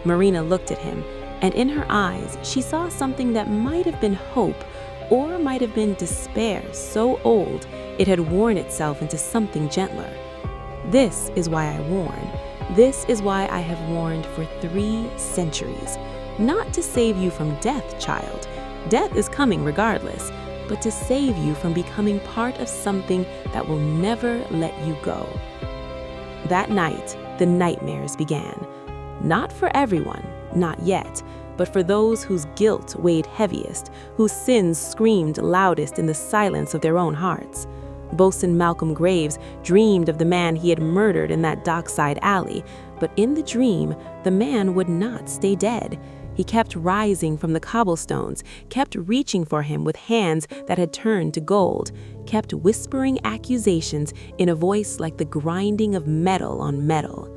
S2: Marina looked at him, and in her eyes she saw something that might have been hope or might have been despair so old it had worn itself into something gentler. This is why I warn. This is why I have warned for 3 centuries. Not to save you from death, child. Death is coming regardless, but to save you from becoming part of something that will never let you go. That night, the nightmares began. Not for everyone, not yet, but for those whose guilt weighed heaviest, whose sins screamed loudest in the silence of their own hearts. Bosun Malcolm Graves dreamed of the man he had murdered in that dockside alley, but in the dream, the man would not stay dead. He kept rising from the cobblestones, kept reaching for him with hands that had turned to gold, kept whispering accusations in a voice like the grinding of metal on metal.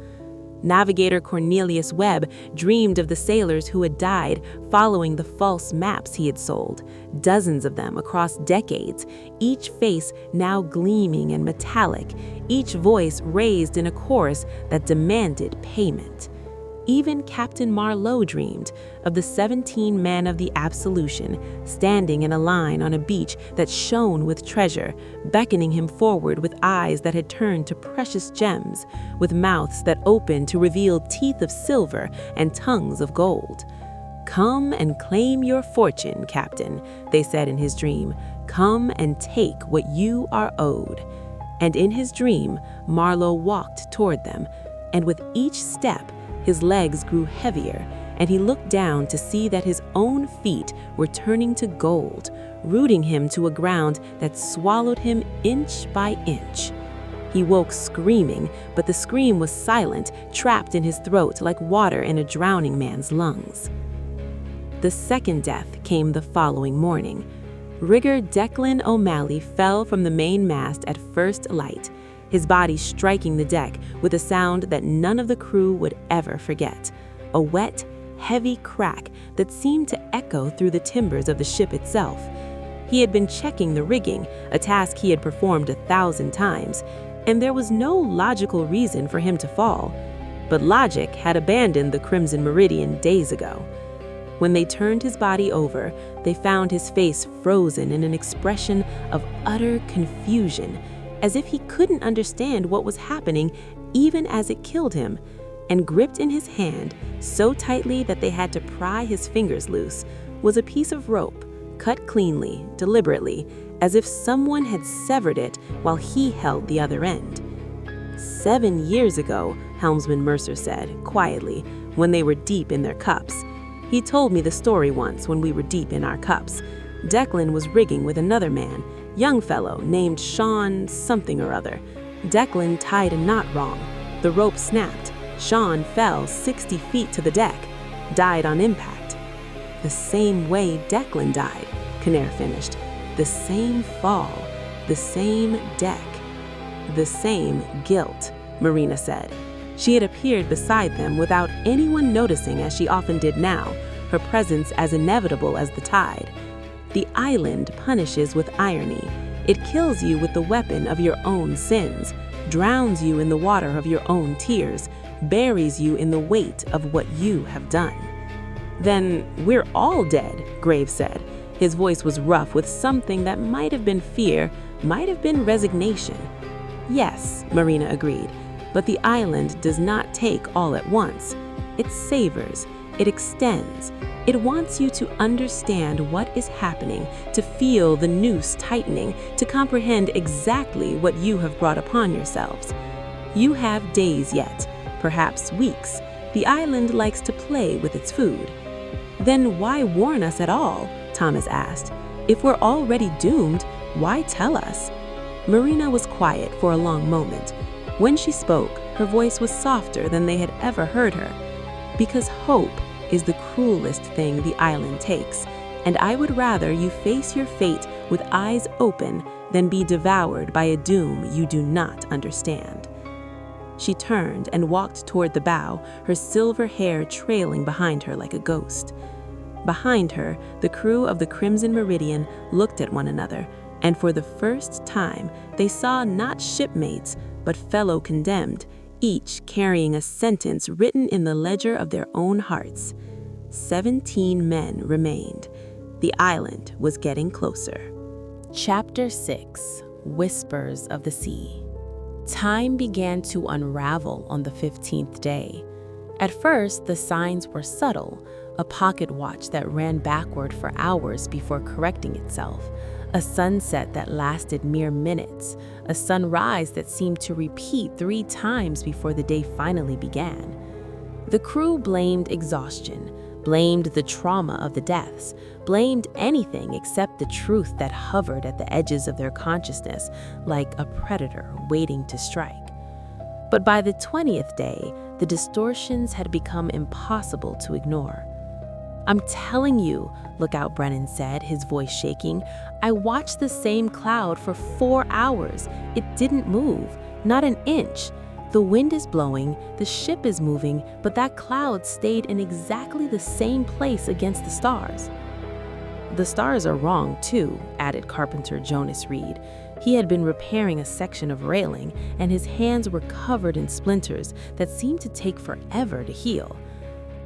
S2: Navigator Cornelius Webb dreamed of the sailors who had died following the false maps he had sold, dozens of them across decades, each face now gleaming and metallic, each voice raised in a chorus that demanded payment. Even Captain Marlowe dreamed of the 17 men of the Absolution standing in a line on a beach that shone with treasure, beckoning him forward with eyes that had turned to precious gems, with mouths that opened to reveal teeth of silver and tongues of gold. "Come and claim your fortune, Captain," they said in his dream. "Come and take what you are owed." And in his dream, Marlowe walked toward them, and with each step, his legs grew heavier, and he looked down to see that his own feet were turning to gold, rooting him to a ground that swallowed him inch by inch. He woke screaming, but the scream was silent, trapped in his throat like water in a drowning man's lungs. The second death came the following morning. Rigger Declan O'Malley fell from the main mast at first light, his body striking the deck with a sound that none of the crew would ever forget, a wet, heavy crack that seemed to echo through the timbers of the ship itself. He had been checking the rigging, a task he had performed 1,000 times, and there was no logical reason for him to fall. But logic had abandoned the Crimson Meridian days ago. When they turned his body over, they found his face frozen in an expression of utter confusion, as if he couldn't understand what was happening even as it killed him, and gripped in his hand, so tightly that they had to pry his fingers loose, was a piece of rope, cut cleanly, deliberately, as if someone had severed it while he held the other end. 7 years ago, Helmsman Mercer said, quietly, when they were deep in their cups. He told me the story once when we were deep in our cups. Declan was rigging with another man, young fellow named Sean something or other. Declan tied a knot wrong. The rope snapped. Sean fell 60 feet to the deck, died on impact. The same way Declan died, Kinnair finished. The same fall, the same deck, the same guilt, Marina said. She had appeared beside them without anyone noticing, as she often did now, her presence as inevitable as the tide. The island punishes with irony. It kills you with the weapon of your own sins, drowns you in the water of your own tears, buries you in the weight of what you have done. Then we're all dead, Graves said. His voice was rough with something that might have been fear, might have been resignation. Yes, Marina agreed, but the island does not take all at once. It savors. It extends. It wants you to understand what is happening, to feel the noose tightening, to comprehend exactly what you have brought upon yourselves. You have days yet, perhaps weeks. The island likes to play with its food. Then why warn us at all? Thomas asked. If we're already doomed, why tell us? Marina was quiet for a long moment. When she spoke, her voice was softer than they had ever heard her. Because hope is the cruelest thing the island takes, and I would rather you face your fate with eyes open than be devoured by a doom you do not understand. She turned and walked toward the bow, her silver hair trailing behind her like a ghost. Behind her, the crew of the Crimson Meridian looked at one another, and for the first time, they saw not shipmates, but fellow condemned, each carrying a sentence written in the ledger of their own hearts. 17 men remained. The island was getting closer.
S1: Chapter 6: Whispers of the Sea. Time began to unravel on the 15th day. At first, the signs were subtle, a pocket watch that ran backward for hours before correcting itself, a sunset that lasted mere minutes, a sunrise that seemed to repeat 3 times before the day finally began. The crew blamed exhaustion, blamed the trauma of the deaths, blamed anything except the truth that hovered at the edges of their consciousness like a predator waiting to strike. But by the 20th day, the distortions had become impossible to ignore. "I'm telling you," Lookout Brennan said, his voice shaking, "I watched the same cloud for 4 hours. It didn't move, not an inch. The wind is blowing, the ship is moving, but that cloud stayed in exactly the same place against the stars." "The stars are wrong, too," added Carpenter Jonas Reed. He had been repairing a section of railing, and his hands were covered in splinters that seemed to take forever to heal.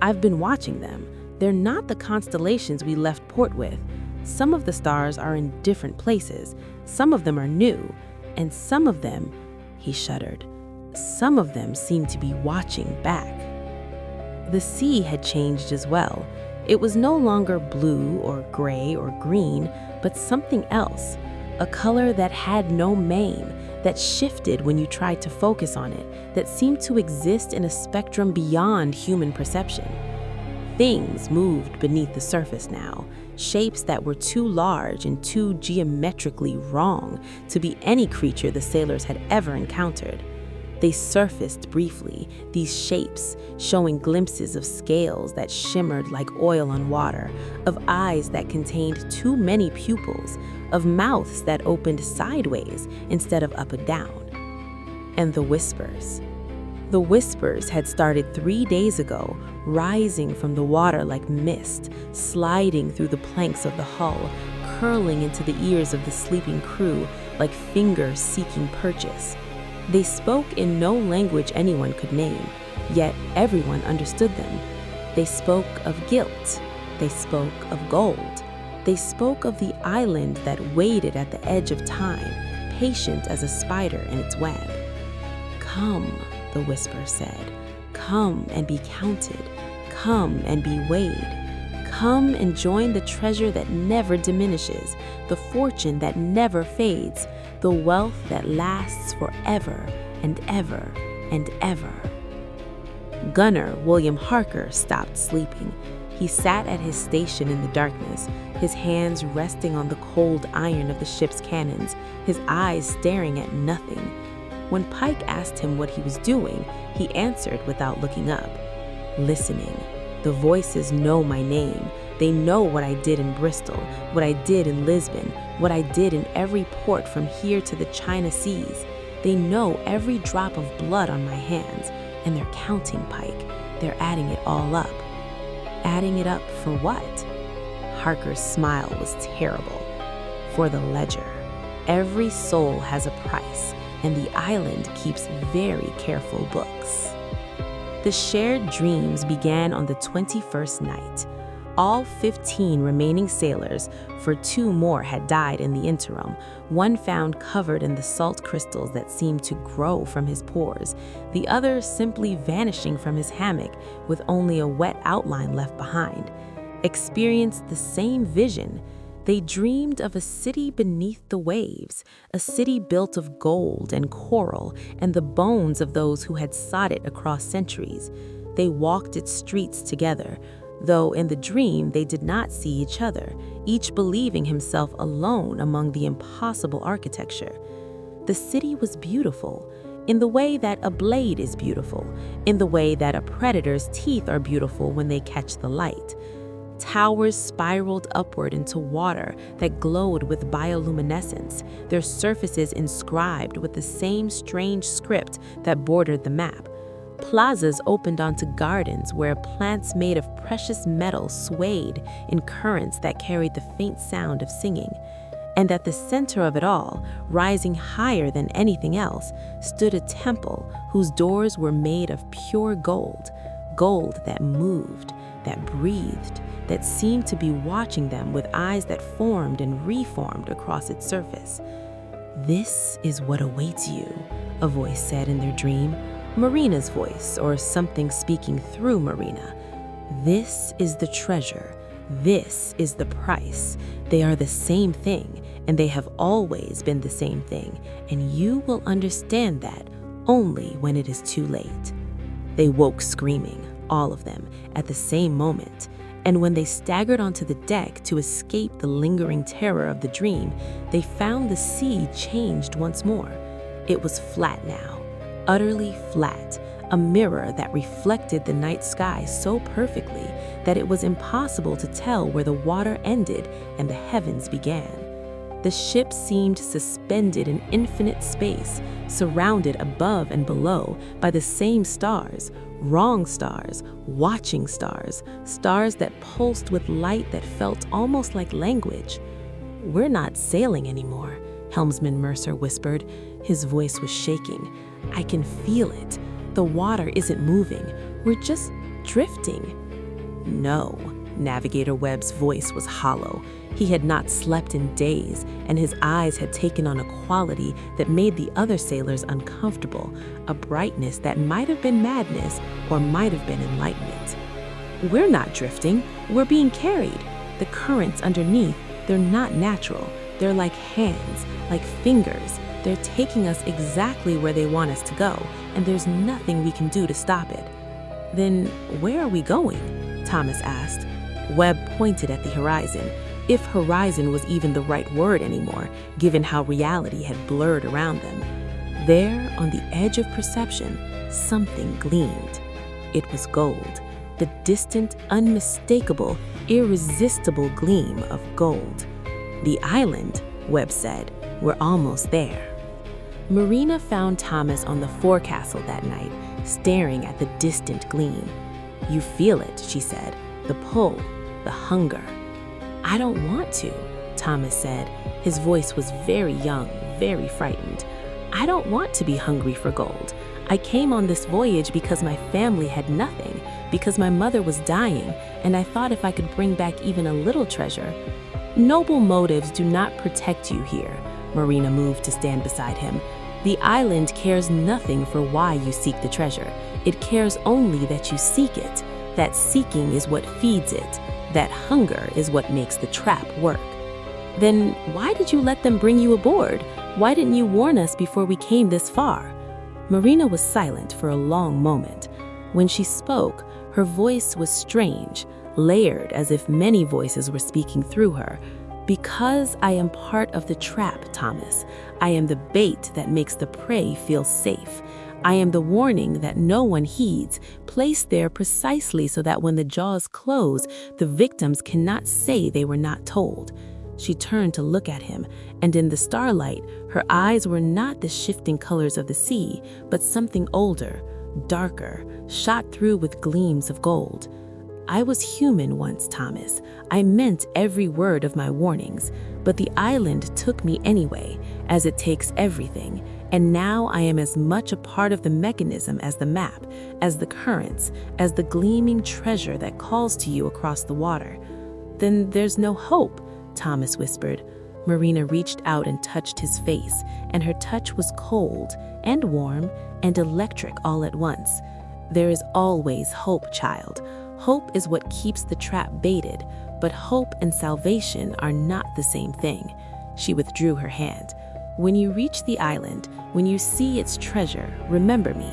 S1: "I've been watching them. They're not the constellations we left port with. Some of the stars are in different places. Some of them are new. And some of them," he shuddered, "some of them seem to be watching back." The sea had changed as well. It was no longer blue or gray or green, but something else, a color that had no name, that shifted when you tried to focus on it, that seemed to exist in a spectrum beyond human perception. Things moved beneath the surface now, shapes that were too large and too geometrically wrong to be any creature the sailors had ever encountered. They surfaced briefly, these shapes, showing glimpses of scales that shimmered like oil on water, of eyes that contained too many pupils, of mouths that opened sideways instead of up and down. And the whispers. The whispers had started 3 days ago, rising from the water like mist, sliding through the planks of the hull, curling into the ears of the sleeping crew like fingers seeking purchase. They spoke in no language anyone could name, yet everyone understood them. They spoke of guilt. They spoke of gold. They spoke of the island that waited at the edge of time, patient as a spider in its web. "Come," the whisper said. "Come and be counted. Come and be weighed. Come and join the treasure that never diminishes, the fortune that never fades, the wealth that lasts forever and ever and ever." Gunner William Harker stopped sleeping. He sat at his station in the darkness, his hands resting on the cold iron of the ship's cannons, his eyes staring at nothing. When Pike asked him what he was doing, he answered without looking up. "Listening. The voices know my name. They know what I did in Bristol, what I did in Lisbon, what I did in every port from here to the China Seas. They know every drop of blood on my hands, and they're counting, Pike. They're adding it all up." Adding it up for what? Harker's smile was terrible. "For the ledger. Every soul has a price, and the island keeps very careful books." The shared dreams began on the 21st night.
S2: All 15 remaining sailors, for 2 more had died in the interim, one found covered in the salt crystals that seemed to grow from his pores, the other simply vanishing from his hammock with only a wet outline left behind, experienced the same vision. They dreamed of a city beneath the waves, a city built of gold and coral and the bones of those who had sought it across centuries. They walked its streets together, though in the dream they did not see each other, each believing himself alone among the impossible architecture. The city was beautiful, in the way that a blade is beautiful, in the way that a predator's teeth are beautiful when they catch the light. Towers spiraled upward into water that glowed with bioluminescence, their surfaces inscribed with the same strange script that bordered the map. Plazas opened onto gardens where plants made of precious metal swayed in currents that carried the faint sound of singing. And at the center of it all, rising higher than anything else, stood a temple whose doors were made of pure gold, gold that moved, that breathed, that seemed to be watching them with eyes that formed and reformed across its surface. "This is what awaits you," a voice said in their dream, Marina's voice, or something speaking through Marina. "This is the treasure. This is the price. They are the same thing, and they have always been the same thing, and you will understand that only when it is too late." They woke screaming, all of them, at the same moment, and when they staggered onto the deck to escape the lingering terror of the dream, they found the sea changed once more. It was flat now, utterly flat, a mirror that reflected the night sky so perfectly that it was impossible to tell where the water ended and the heavens began. The ship seemed suspended in infinite space, surrounded above and below by the same stars, wrong stars, watching stars, stars that pulsed with light that felt almost like language. "We're not sailing anymore," Helmsman Mercer whispered. His voice was shaking. "I can feel it. The water isn't moving. We're just drifting." "No." Navigator Webb's voice was hollow. He had not slept in days, and his eyes had taken on a quality that made the other sailors uncomfortable, a brightness that might have been madness or might have been enlightenment. "We're not drifting. We're being carried. The currents underneath, they're not natural. They're like hands, like fingers. They're taking us exactly where they want us to go, and there's nothing we can do to stop it." "Then where are we going?" Thomas asked. Webb pointed at the horizon, if horizon was even the right word anymore, given how reality had blurred around them. There, on the edge of perception, something gleamed. It was gold, the distant, unmistakable, irresistible gleam of gold. "The island," Webb said. "We're almost there." Marina found Thomas on the forecastle that night, staring at the distant gleam. "You feel it," she said, "the pull, the hunger." "I don't want to," Thomas said. His voice was very young, very frightened. "I don't want to be hungry for gold. I came on this voyage because my family had nothing, because my mother was dying, and I thought if I could bring back even a little treasure." "Noble motives do not protect you here." Marina moved to stand beside him. "The island cares nothing for why you seek the treasure. It cares only that you seek it. That seeking is what feeds it. That hunger is what makes the trap work." "Then why did you let them bring you aboard? Why didn't you warn us before we came this far?" Marina was silent for a long moment. When she spoke, her voice was strange, layered as if many voices were speaking through her. "Because I am part of the trap, Thomas. I am the bait that makes the prey feel safe. I am the warning that no one heeds, placed there precisely so that when the jaws close, the victims cannot say they were not told." She turned to look at him, and in the starlight, her eyes were not the shifting colors of the sea, but something older, darker, shot through with gleams of gold. "I was human once, Thomas. I meant every word of my warnings, but the island took me anyway, as it takes everything,
S1: And now I am as much a part of the mechanism as the map, as the currents, as the gleaming treasure that calls to you across the water. Then there's no hope, Thomas whispered. Marina reached out and touched his face, and her touch was cold and warm and electric all at once. There is always hope, child. Hope is what keeps the trap baited, but hope and salvation are not the same thing. She withdrew her hand. When you reach the island, when you see its treasure, remember me.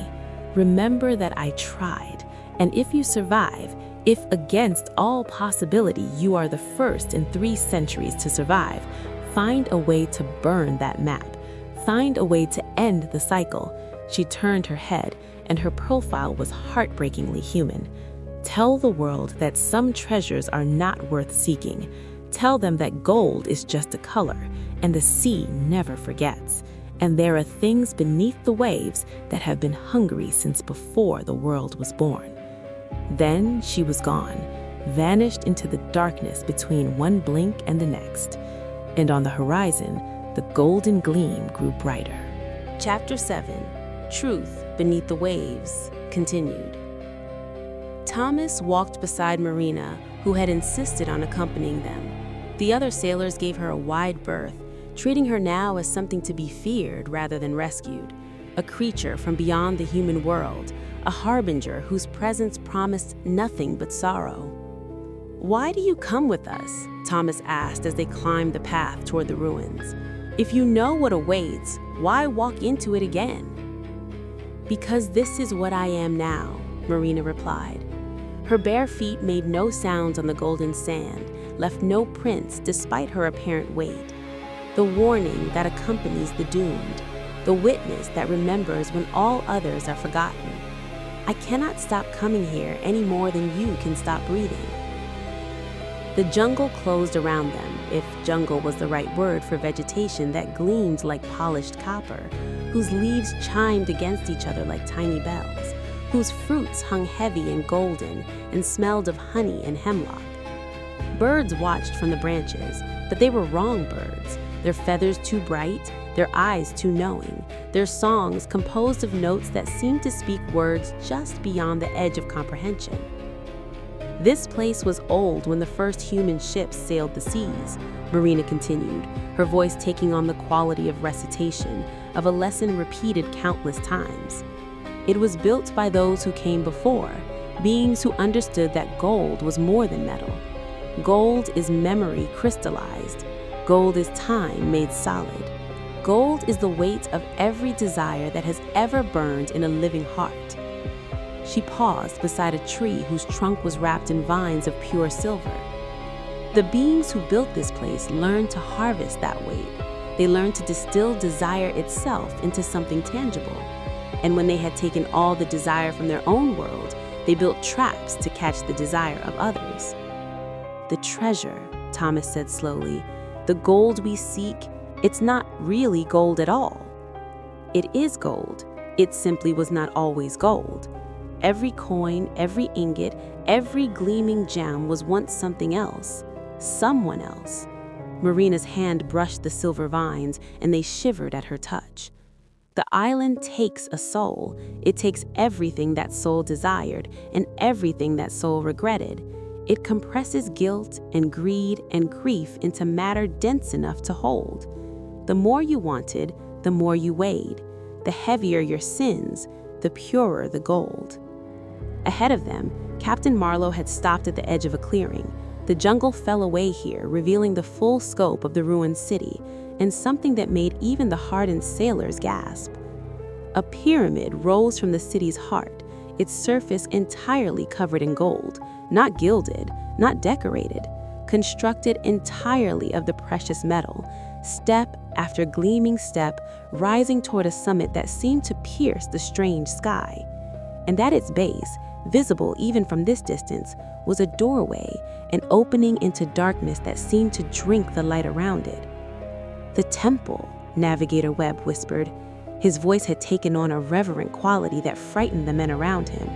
S1: Remember that I tried. And if you survive, if against all possibility you are the first in 3 centuries to survive, find a way to burn that map. Find a way to end the cycle. She turned her head, and her profile was heartbreakingly human. Tell the world that some treasures are not worth seeking. Tell them that gold is just a color, and the sea never forgets. And there are things beneath the waves that have been hungry since before the world was born. Then she was gone, vanished into the darkness between one blink and the next. And on the horizon, the golden gleam grew brighter. Chapter 7, Truth Beneath the Waves, continued. Thomas walked beside Marina, who had insisted on accompanying them. The other sailors gave her a wide berth, treating her now as something to be feared rather than rescued, a creature from beyond the human world, a harbinger whose presence promised nothing but sorrow. "Why do you come with us?" Thomas asked as they climbed the path toward the ruins. "If you know what awaits, why walk into it again?" "Because this is what I am now," Marina replied. Her bare feet made no sounds on the golden sand, left no prints despite her apparent weight. The warning that accompanies the doomed, the witness that remembers when all others are forgotten. I cannot stop coming here any more than you can stop breathing. The jungle closed around them, if jungle was the right word for vegetation that gleamed like polished copper, whose leaves chimed against each other like tiny bells, whose fruits hung heavy and golden and smelled of honey and hemlock. Birds watched from the branches, but they were wrong birds, their feathers too bright, their eyes too knowing, their songs composed of notes that seemed to speak words just beyond the edge of comprehension. This place was old when the first human ships sailed the seas, Marina continued, her voice taking on the quality of recitation, of a lesson repeated countless times. It was built by those who came before, beings who understood that gold was more than metal. Gold is memory crystallized. Gold is time made solid. Gold is the weight of every desire that has ever burned in a living heart. She paused beside a tree whose trunk was wrapped in vines of pure silver. The beings who built this place learned to harvest that weight. They learned to distill desire itself into something tangible. And when they had taken all the desire from their own world, they built traps to catch the desire of others. The treasure, Thomas said slowly, the gold we seek, it's not really gold at all. It is gold. It simply was not always gold. Every coin, every ingot, every gleaming gem was once something else, someone else. Marina's hand brushed the silver vines, and they shivered at her touch. The island takes a soul. It takes everything that soul desired and everything that soul regretted. It compresses guilt and greed and grief into matter dense enough to hold. The more you wanted, the more you weighed. The heavier your sins, the purer the gold. Ahead of them, Captain Marlowe had stopped at the edge of a clearing. The jungle fell away here, revealing the full scope of the ruined city, and something that made even the hardened sailors gasp. A pyramid rose from the city's heart, its surface entirely covered in gold, not gilded, not decorated, constructed entirely of the precious metal, step after gleaming step, rising toward a summit that seemed to pierce the strange sky. And at its base, visible even from this distance, was a doorway, an opening into darkness that seemed to drink the light around it. "The temple," Navigator Webb whispered. His voice had taken on a reverent quality that frightened the men around him.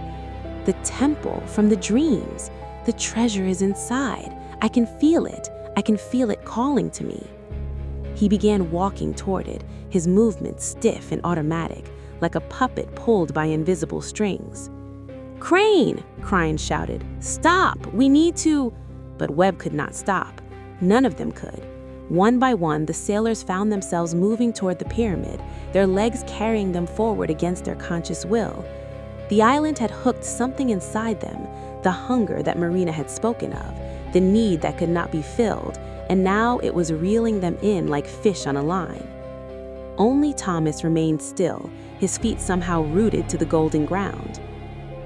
S1: "The temple from the dreams. The treasure is inside. I can feel it. I can feel it calling to me."
S2: He began walking toward it, his movements stiff and automatic, like a puppet pulled by invisible strings. "Crane!" Crane shouted. "Stop! We need to—" But Webb could not stop. None of them could. One by one, the sailors found themselves moving toward the pyramid, their legs carrying them forward against their conscious will. The island had hooked something inside them, the hunger that Marina had spoken of, the need that could not be filled, and now it was reeling them in like fish on a line. Only Thomas remained still, his feet somehow rooted to the golden ground.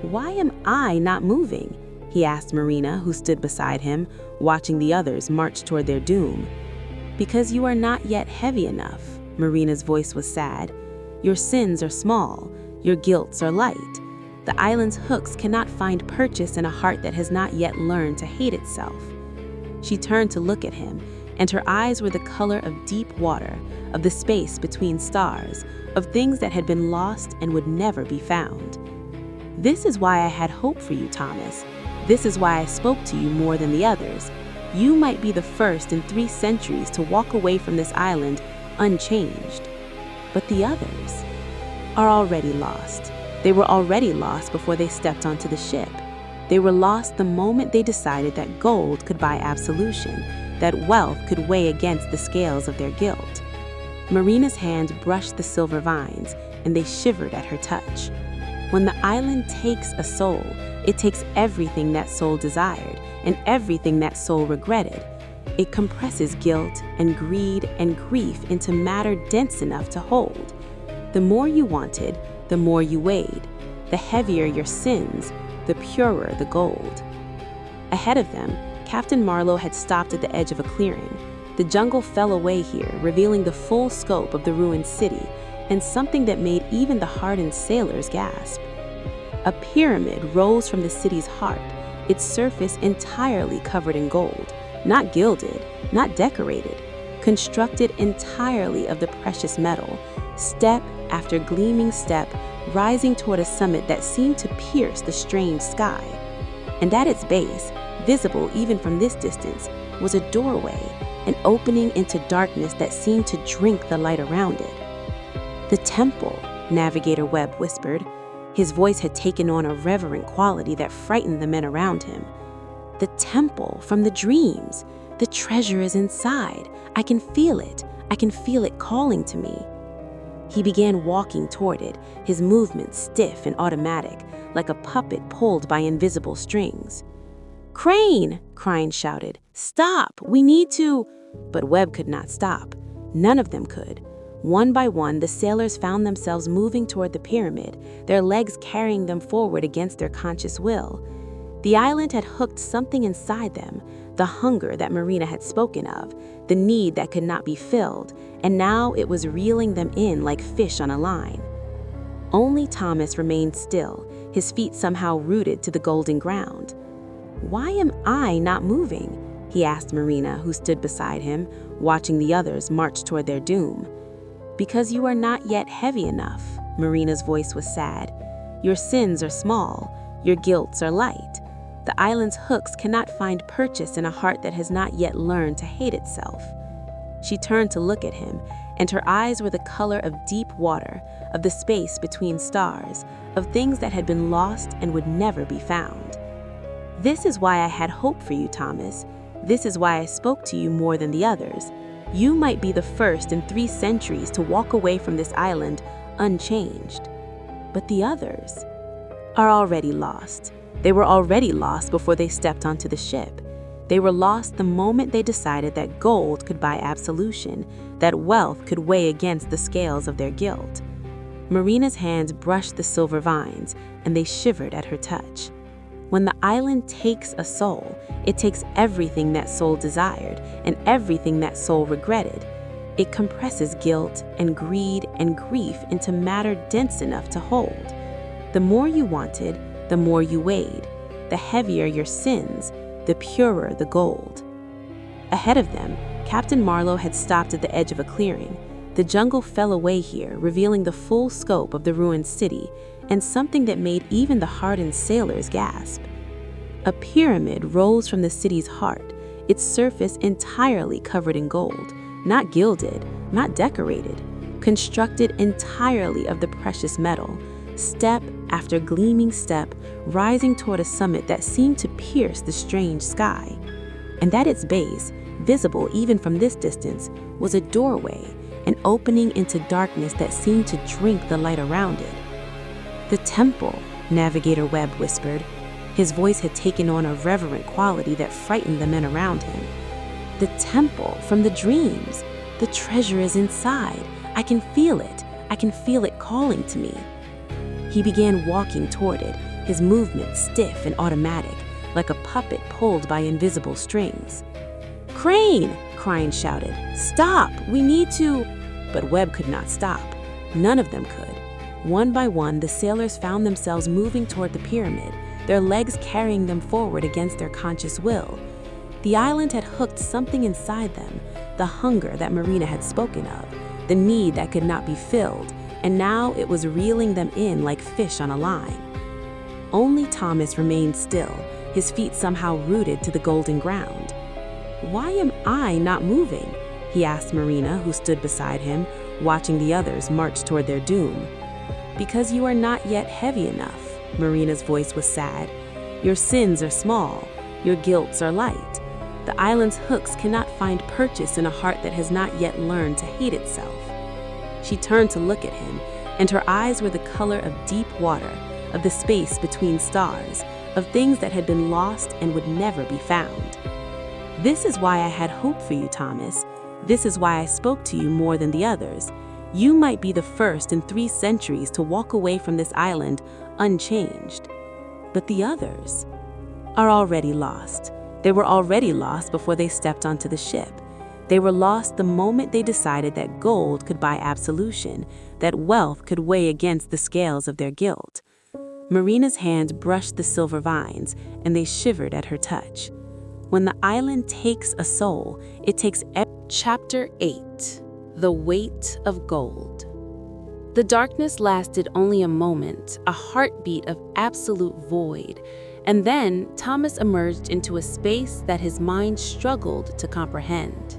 S2: "Why am I not moving?" he asked Marina, who stood beside him, watching the others march toward their doom. "Because you are not yet heavy enough," Marina's voice was sad. "Your sins are small, your guilts are light. The island's hooks cannot find purchase in a heart that has not yet learned to hate itself." She turned to look at him, and her eyes were the color of deep water, of the space between stars, of things that had been lost and would never be found. "This is why I had hope for you, Thomas. This is why I spoke to you more than the others. You might be the first in 3 centuries to walk away from this island unchanged. But the others are already lost. They were already lost before they stepped onto the ship. They were lost the moment they decided that gold could buy absolution, that wealth could weigh against the scales of their guilt." Marina's hand brushed the silver vines, and they shivered at her touch. When the island takes a soul, it takes everything that soul desired and everything that soul regretted. It compresses guilt and greed and grief into matter dense enough to hold. The more you wanted, the more you weighed. The heavier your sins, the purer the gold. Ahead of them, Captain Marlowe had stopped at the edge of a clearing. The jungle fell away here, revealing the full scope of the ruined city, and something that made even the hardened sailors gasp. A pyramid rose from the city's heart, its surface entirely covered in gold, not gilded, not decorated, constructed entirely of the precious metal, step after gleaming step, rising toward a summit that seemed to pierce the strange sky. And at its base, visible even from this distance, was a doorway, an opening into darkness that seemed to drink the light around it. "The temple," Navigator Webb whispered. His voice had taken on a reverent quality that frightened the men around him. "The temple from the dreams. The treasure is inside. I can feel it. I can feel it calling to me." He began walking toward it, his movements stiff and automatic, like a puppet pulled by invisible strings. "Crane!" Crane shouted. "Stop! We need to—" But Webb could not stop. None of them could. One by one, the sailors found themselves moving toward the pyramid, their legs carrying them forward against their conscious will. The island had hooked something inside them, the hunger that Marina had spoken of, the need that could not be filled, and now it was reeling them in like fish on a line. Only Thomas remained still, his feet somehow rooted to the golden ground. "Why am I not moving?" he asked Marina, who stood beside him, watching the others march toward their doom. "Because you are not yet heavy enough," Marina's voice was sad. "Your sins are small, your guilts are light. The island's hooks cannot find purchase in a heart that has not yet learned to hate itself." She turned to look at him, and her eyes were the color of deep water, of the space between stars, of things that had been lost and would never be found. "This is why I had hope for you, Thomas. This is why I spoke to you more than the others. You might be the first in 3 centuries to walk away from this island unchanged. But the others are already lost. They were already lost before they stepped onto the ship. They were lost the moment they decided that gold could buy absolution, that wealth could weigh against the scales of their guilt." Marina's hands brushed the silver vines, and they shivered at her touch. When the island takes a soul, it takes everything that soul desired and everything that soul regretted. It compresses guilt and greed and grief into matter dense enough to hold. The more you wanted, the more you weighed. The heavier your sins, the purer the gold. Ahead of them, Captain Marlowe had stopped at the edge of a clearing. The jungle fell away here, revealing the full scope of the ruined city, and something that made even the hardened sailors gasp. A pyramid rose from the city's heart, its surface entirely covered in gold, not gilded, not decorated, constructed entirely of the precious metal, step after gleaming step, rising toward a summit that seemed to pierce the strange sky. And at its base, visible even from this distance, was a doorway, an opening into darkness that seemed to drink the light around it. "The temple," Navigator Webb whispered. His voice had taken on a reverent quality that frightened the men around him. "The temple from the dreams. The treasure is inside. I can feel it. I can feel it calling to me." He began walking toward it, his movements stiff and automatic, like a puppet pulled by invisible strings. "Crane!" Crane shouted. "Stop! We need to—" But Webb could not stop. None of them could. One by one, the sailors found themselves moving toward the pyramid, their legs carrying them forward against their conscious will. The island had hooked something inside them, the hunger that Marina had spoken of, the need that could not be filled, and now it was reeling them in like fish on a line. Only Thomas remained still, his feet somehow rooted to the golden ground. "Why am I not moving?" he asked Marina, who stood beside him, watching the others march toward their doom. "Because you are not yet heavy enough," Marina's voice was sad. "Your sins are small, your guilts are light. The island's hooks cannot find purchase in a heart that has not yet learned to hate itself." She turned to look at him, and her eyes were the color of deep water, of the space between stars, of things that had been lost and would never be found. "This is why I had hope for you, Thomas. This is why I spoke to you more than the others. You might be the first in 3 centuries to walk away from this island unchanged. But the others are already lost. They were already lost before they stepped onto the ship. They were lost the moment they decided that gold could buy absolution, that wealth could weigh against the scales of their guilt." Marina's hand brushed the silver vines, and they shivered at her touch. When the island takes a soul, it takes Chapter 8. The Weight of Gold. The darkness lasted only a moment, a heartbeat of absolute void, and then Thomas emerged into a space that his mind struggled to comprehend.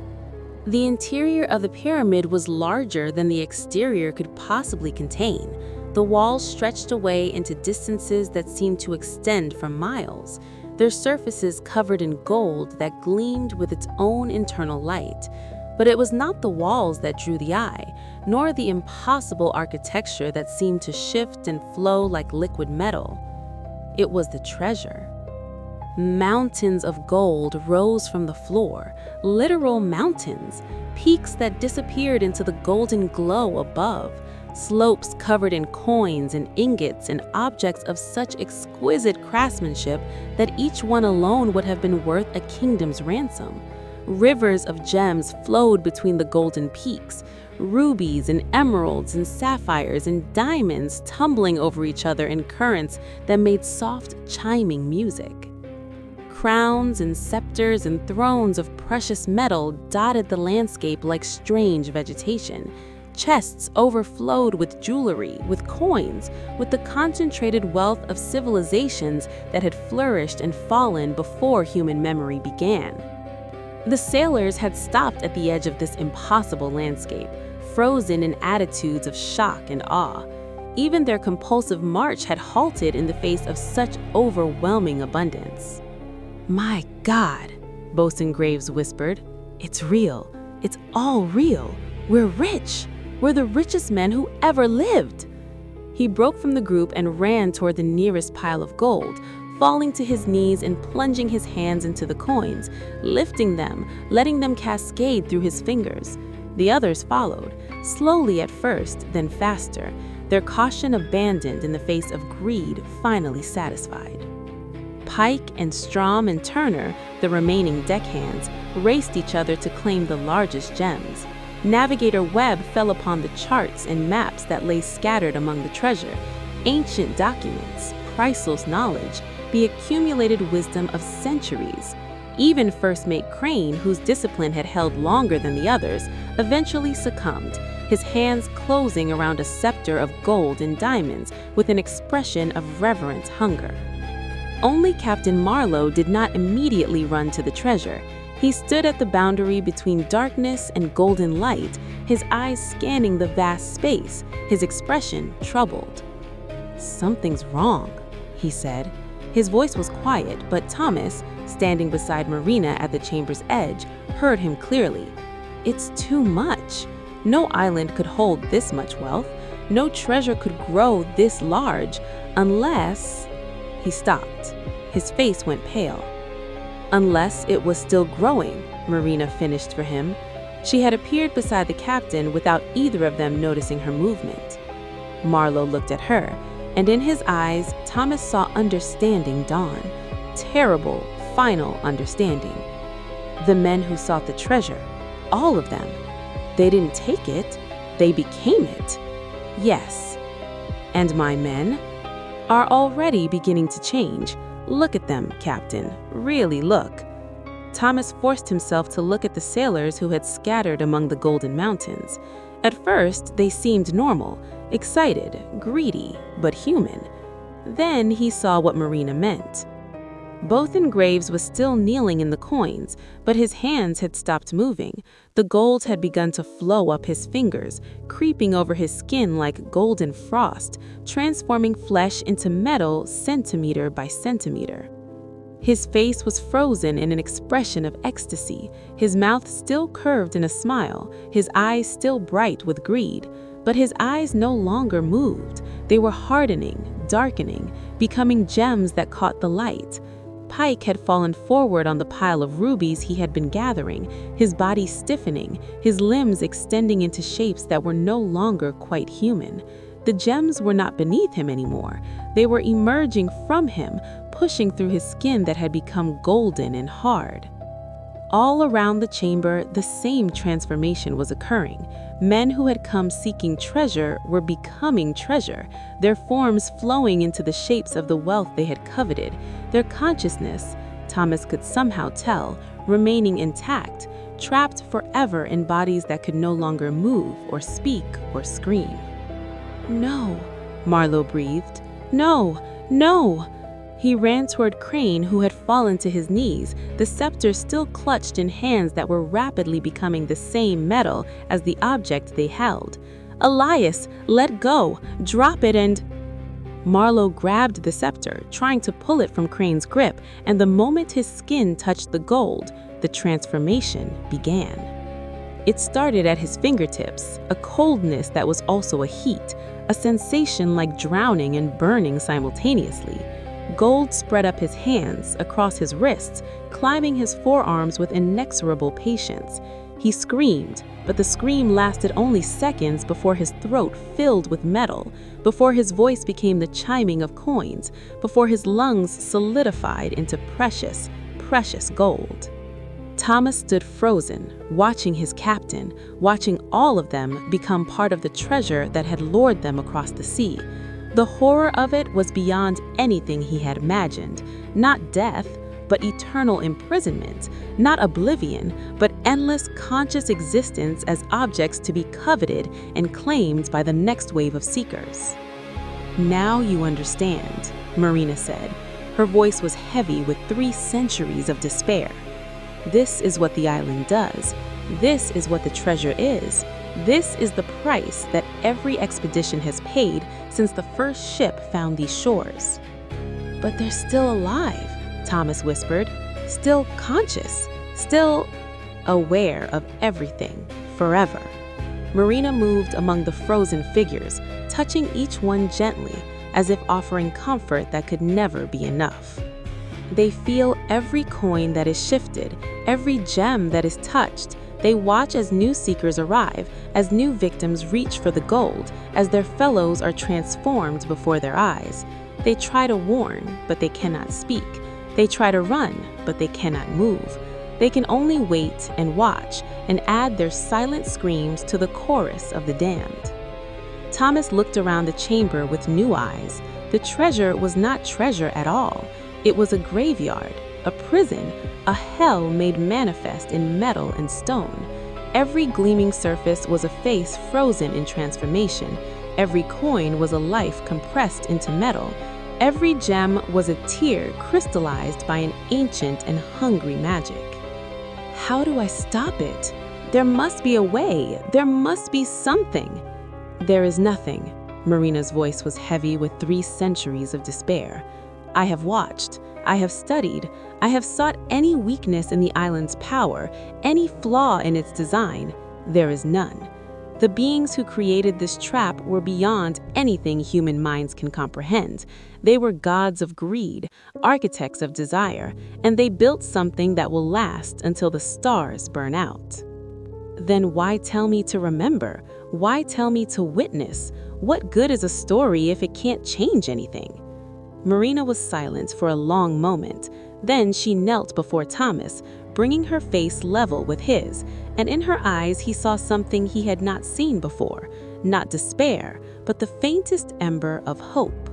S2: The interior of the pyramid was larger than the exterior could possibly contain. The walls stretched away into distances that seemed to extend for miles, their surfaces covered in gold that gleamed with its own internal light. But it was not the walls that drew the eye, nor the impossible architecture that seemed to shift and flow like liquid metal. It was the treasure. Mountains of gold rose from the floor, literal mountains, peaks that disappeared into the golden glow above, slopes covered in coins and ingots and objects of such exquisite craftsmanship that each one alone would have been worth a kingdom's ransom. Rivers of gems flowed between the golden peaks, rubies and emeralds and sapphires and diamonds tumbling over each other in currents that made soft, chiming music. Crowns and scepters and thrones of precious metal dotted the landscape like strange vegetation. Chests overflowed with jewelry, with coins, with the concentrated wealth of civilizations that had flourished and fallen before human memory began. The sailors had stopped at the edge of this impossible landscape, frozen in attitudes of shock and awe. Even their compulsive march had halted in the face of such overwhelming abundance. "My God," Bosun Graves whispered, "it's real. It's all real. We're rich. We're the richest men who ever lived." He broke from the group and ran toward the nearest pile of gold, falling to his knees and plunging his hands into the coins, lifting them, letting them cascade through his fingers. The others followed, slowly at first, then faster, their caution abandoned in the face of greed finally satisfied. Pike and Strom and Turner, the remaining deckhands, raced each other to claim the largest gems. Navigator Webb fell upon the charts and maps that lay scattered among the treasure, ancient documents, priceless knowledge, the accumulated wisdom of centuries. Even First Mate Crane, whose discipline had held longer than the others, eventually succumbed, his hands closing around a scepter of gold and diamonds with an expression of reverent hunger. Only Captain Marlowe did not immediately run to the treasure. He stood at the boundary between darkness and golden light, his eyes scanning the vast space, his expression troubled. "Something's wrong," he said. His voice was quiet, but Thomas, standing beside Marina at the chamber's edge, heard him clearly. "It's too much. No island could hold this much wealth. No treasure could grow this large, unless—" He stopped. His face went pale. "Unless it was still growing," Marina finished for him. She had appeared beside the captain without either of them noticing her movement. Marlowe looked at her, and in his eyes, Thomas saw understanding dawn. Terrible, final understanding. The men who sought the treasure, all of them, they didn't take it, they became it. Yes. And my men are already beginning to change. Look at them, Captain. Really look. Thomas forced himself to look at the sailors who had scattered among the Golden Mountains. At first, they seemed normal, excited, greedy, but human. Then he saw what Marina meant. Bothan Graves was still kneeling in the coins, but his hands had stopped moving. The gold had begun to flow up his fingers, creeping over his skin like golden frost, transforming flesh into metal centimeter by centimeter. His face was frozen in an expression of ecstasy, his mouth still curved in a smile, his eyes still bright with greed. But his eyes no longer moved. They were hardening, darkening, becoming gems that caught the light. Pike had fallen forward on the pile of rubies he had been gathering, his body stiffening, his limbs extending into shapes that were no longer quite human. The gems were not beneath him anymore. They were emerging from him, pushing through his skin that had become golden and hard. All around the chamber, the same transformation was occurring. Men who had come seeking treasure were becoming treasure, their forms flowing into the shapes of the wealth they had coveted, their consciousness, Thomas could somehow tell, remaining intact, trapped forever in bodies that could no longer move or speak or scream. "No," Marlowe breathed. "No, no!" He ran toward Crane, who had fallen to his knees, the scepter still clutched in hands that were rapidly becoming the same metal as the object they held. "Elias, let go! Drop it and—" Marlowe grabbed the scepter, trying to pull it from Crane's grip, and the moment his skin touched the gold, the transformation began. It started at his fingertips, a coldness that was also a heat, a sensation like drowning and burning simultaneously. Gold spread up his hands, across his wrists, climbing his forearms with inexorable patience. He screamed, but the scream lasted only seconds before his throat filled with metal, before his voice became the chiming of coins, before his lungs solidified into precious, precious gold. Thomas stood frozen, watching his captain, watching all of them become part of the treasure that had lured them across the sea. The horror of it was beyond anything he had imagined. Not death, but eternal imprisonment. Not oblivion, but endless conscious existence as objects to be coveted and claimed by the next wave of seekers. "Now you understand," Marina said. Her voice was heavy with 3 centuries of despair. "This is what the island does. This is what the treasure is. This is the price that every expedition has paid since the first ship found these shores." "But they're still alive," Thomas whispered. "Still conscious, still aware of everything, forever." Marina moved among the frozen figures, touching each one gently, as if offering comfort that could never be enough. They feel every coin that is shifted, every gem that is touched. They watch as new seekers arrive, as new victims reach for the gold, as their fellows are transformed before their eyes. They try to warn, but they cannot speak. They try to run, but they cannot move. They can only wait and watch and add their silent screams to the chorus of the damned. Thomas looked around the chamber with new eyes. The treasure was not treasure at all. It was a graveyard, a prison, a hell made manifest in metal and stone. Every gleaming surface was a face frozen in transformation. Every coin was a life compressed into metal. Every gem was a tear crystallized by an ancient and hungry magic. How do I stop it? There must be a way. There must be something. There is nothing. Marina's voice was heavy with 3 centuries of despair. I have watched. I have studied. I have sought any weakness in the island's power, any flaw in its design. There is none. The beings who created this trap were beyond anything human minds can comprehend. They were gods of greed, architects of desire, and they built something that will last until the stars burn out. Then why tell me to remember? Why tell me to witness? What good is a story if it can't change anything? Marina was silent for a long moment. Then she knelt before Thomas, bringing her face level with his, and in her eyes he saw something he had not seen before, not despair, but the faintest ember of hope.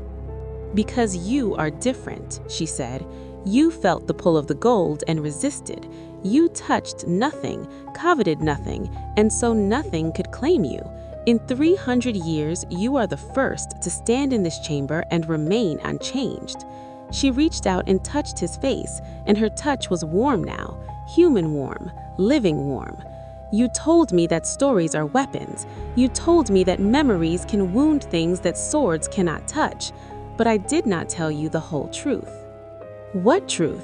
S2: Because you are different, she said. You felt the pull of the gold and resisted. You touched nothing, coveted nothing, and so nothing could claim you. In 300 years, you are the first to stand in this chamber and remain unchanged. She reached out and touched his face, and her touch was warm now, human warm, living warm. You told me that stories are weapons. You told me that memories can wound things that swords cannot touch. But I did not tell you the whole truth. What truth?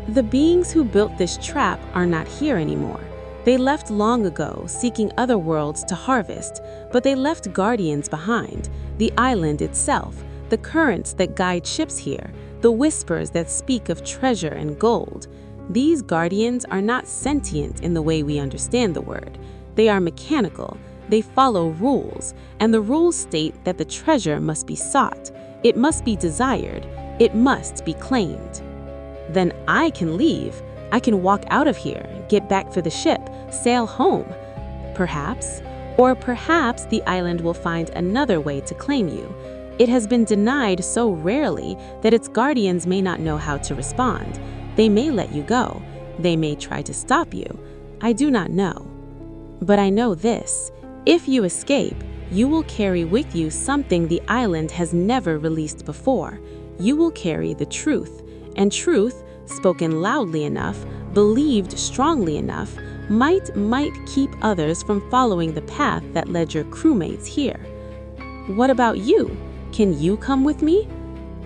S2: The beings who built this trap are not here anymore. They left long ago, seeking other worlds to harvest, but they left guardians behind, the island itself, the currents that guide ships here, the whispers that speak of treasure and gold. These guardians are not sentient in the way we understand the word. They are mechanical, they follow rules, and the rules state that the treasure must be sought, it must be desired, it must be claimed. Then I can leave. I can walk out of here, get back for the ship, sail home. Perhaps, or perhaps the island will find another way to claim you. It has been denied so rarely that its guardians may not know how to respond. They may let you go. They may try to stop you. I do not know. But I know this. If you escape, you will carry with you something the island has never released before. You will carry the truth. And truth, spoken loudly enough, believed strongly enough, might keep others from following the path that led your crewmates here. What about you? Can you come with me?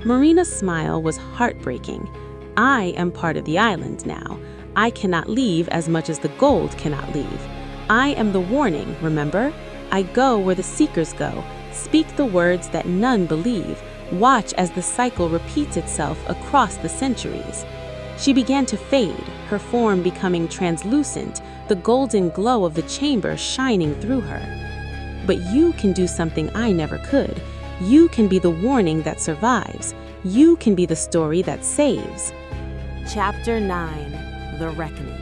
S2: Marina's smile was heartbreaking. I am part of the island now. I cannot leave as much as the gold cannot leave. I am the warning, remember? I go where the seekers go. Speak the words that none believe. Watch as the cycle repeats itself across the centuries. She began to fade, her form becoming translucent, the golden glow of the chamber shining through her. But you can do something I never could. You can be the warning that survives. You can be the story that saves.
S1: Chapter 9, The Reckoning.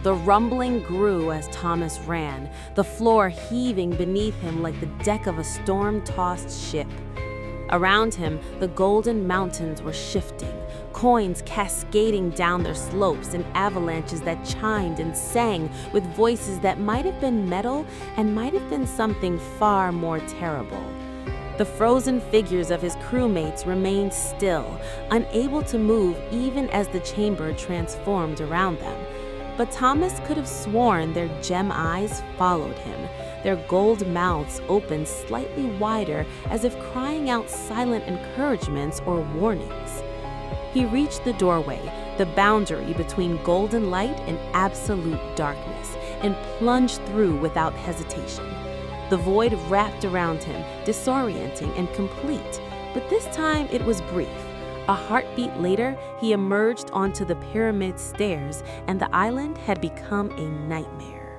S1: The rumbling grew as Thomas ran, the floor heaving beneath him like the deck of a storm-tossed ship. Around him, the golden mountains were shifting, coins cascading down their slopes in avalanches that chimed and sang with voices that might have been metal and might have been something far more terrible. The frozen figures of his crewmates remained still, unable to move even as the chamber transformed around them. But Thomas could have sworn their gem eyes followed him, their gold mouths opened slightly wider as if crying out silent encouragements or warnings. He reached the doorway, the boundary between golden light and absolute darkness, and plunged through without hesitation. The void wrapped around him, disorienting and complete, but this time it was brief. A heartbeat later, he emerged onto the pyramid stairs, and the island had become a nightmare.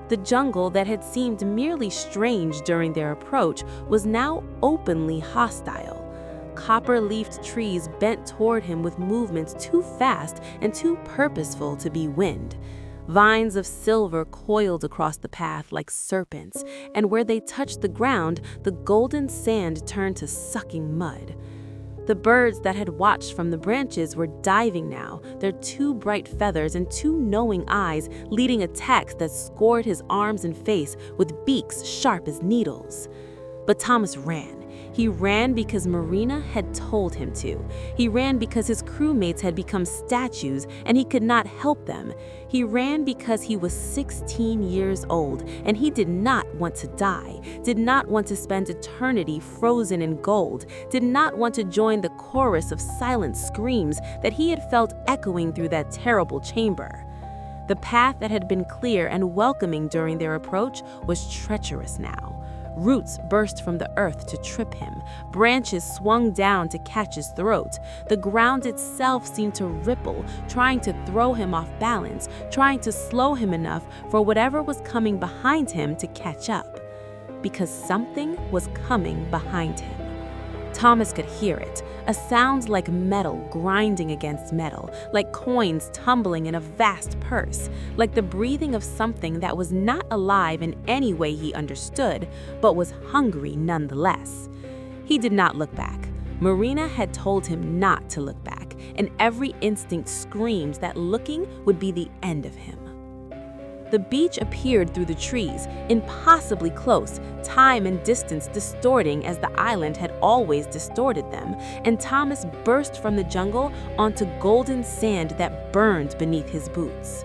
S1: The jungle that had seemed merely strange during their approach was now openly hostile. Copper-leafed trees bent toward him with movements too fast and too purposeful to be wind. Vines of silver coiled across the path like serpents, and where they touched the ground, the golden sand turned to sucking mud. The birds that had watched from the branches were diving now, their 2 bright feathers and 2 knowing eyes leading attacks that scored his arms and face with beaks sharp as needles. But Thomas ran.
S2: He ran because Marina had told him to. He ran because his crewmates had become statues and he could not help them. He ran because he was 16 years old and he did not want to die, did not want to spend eternity frozen in gold, did not want to join the chorus of silent screams that he had felt echoing through that terrible chamber. The path that had been clear and welcoming during their approach was treacherous now. Roots burst from the earth to trip him. Branches swung down to catch his throat. The ground itself seemed to ripple, trying to throw him off balance, trying to slow him enough for whatever was coming behind him to catch up. Because something was coming behind him. Thomas could hear it, a sound like metal grinding against metal, like coins tumbling in a vast purse, like the breathing of something that was not alive in any way he understood, but was hungry nonetheless. He did not look back. Marina had told him not to look back, and every instinct screamed that looking would be the end of him. The beach appeared through the trees, impossibly close, time and distance distorting as the island had always distorted them, and Thomas burst from the jungle onto golden sand that burned beneath his boots.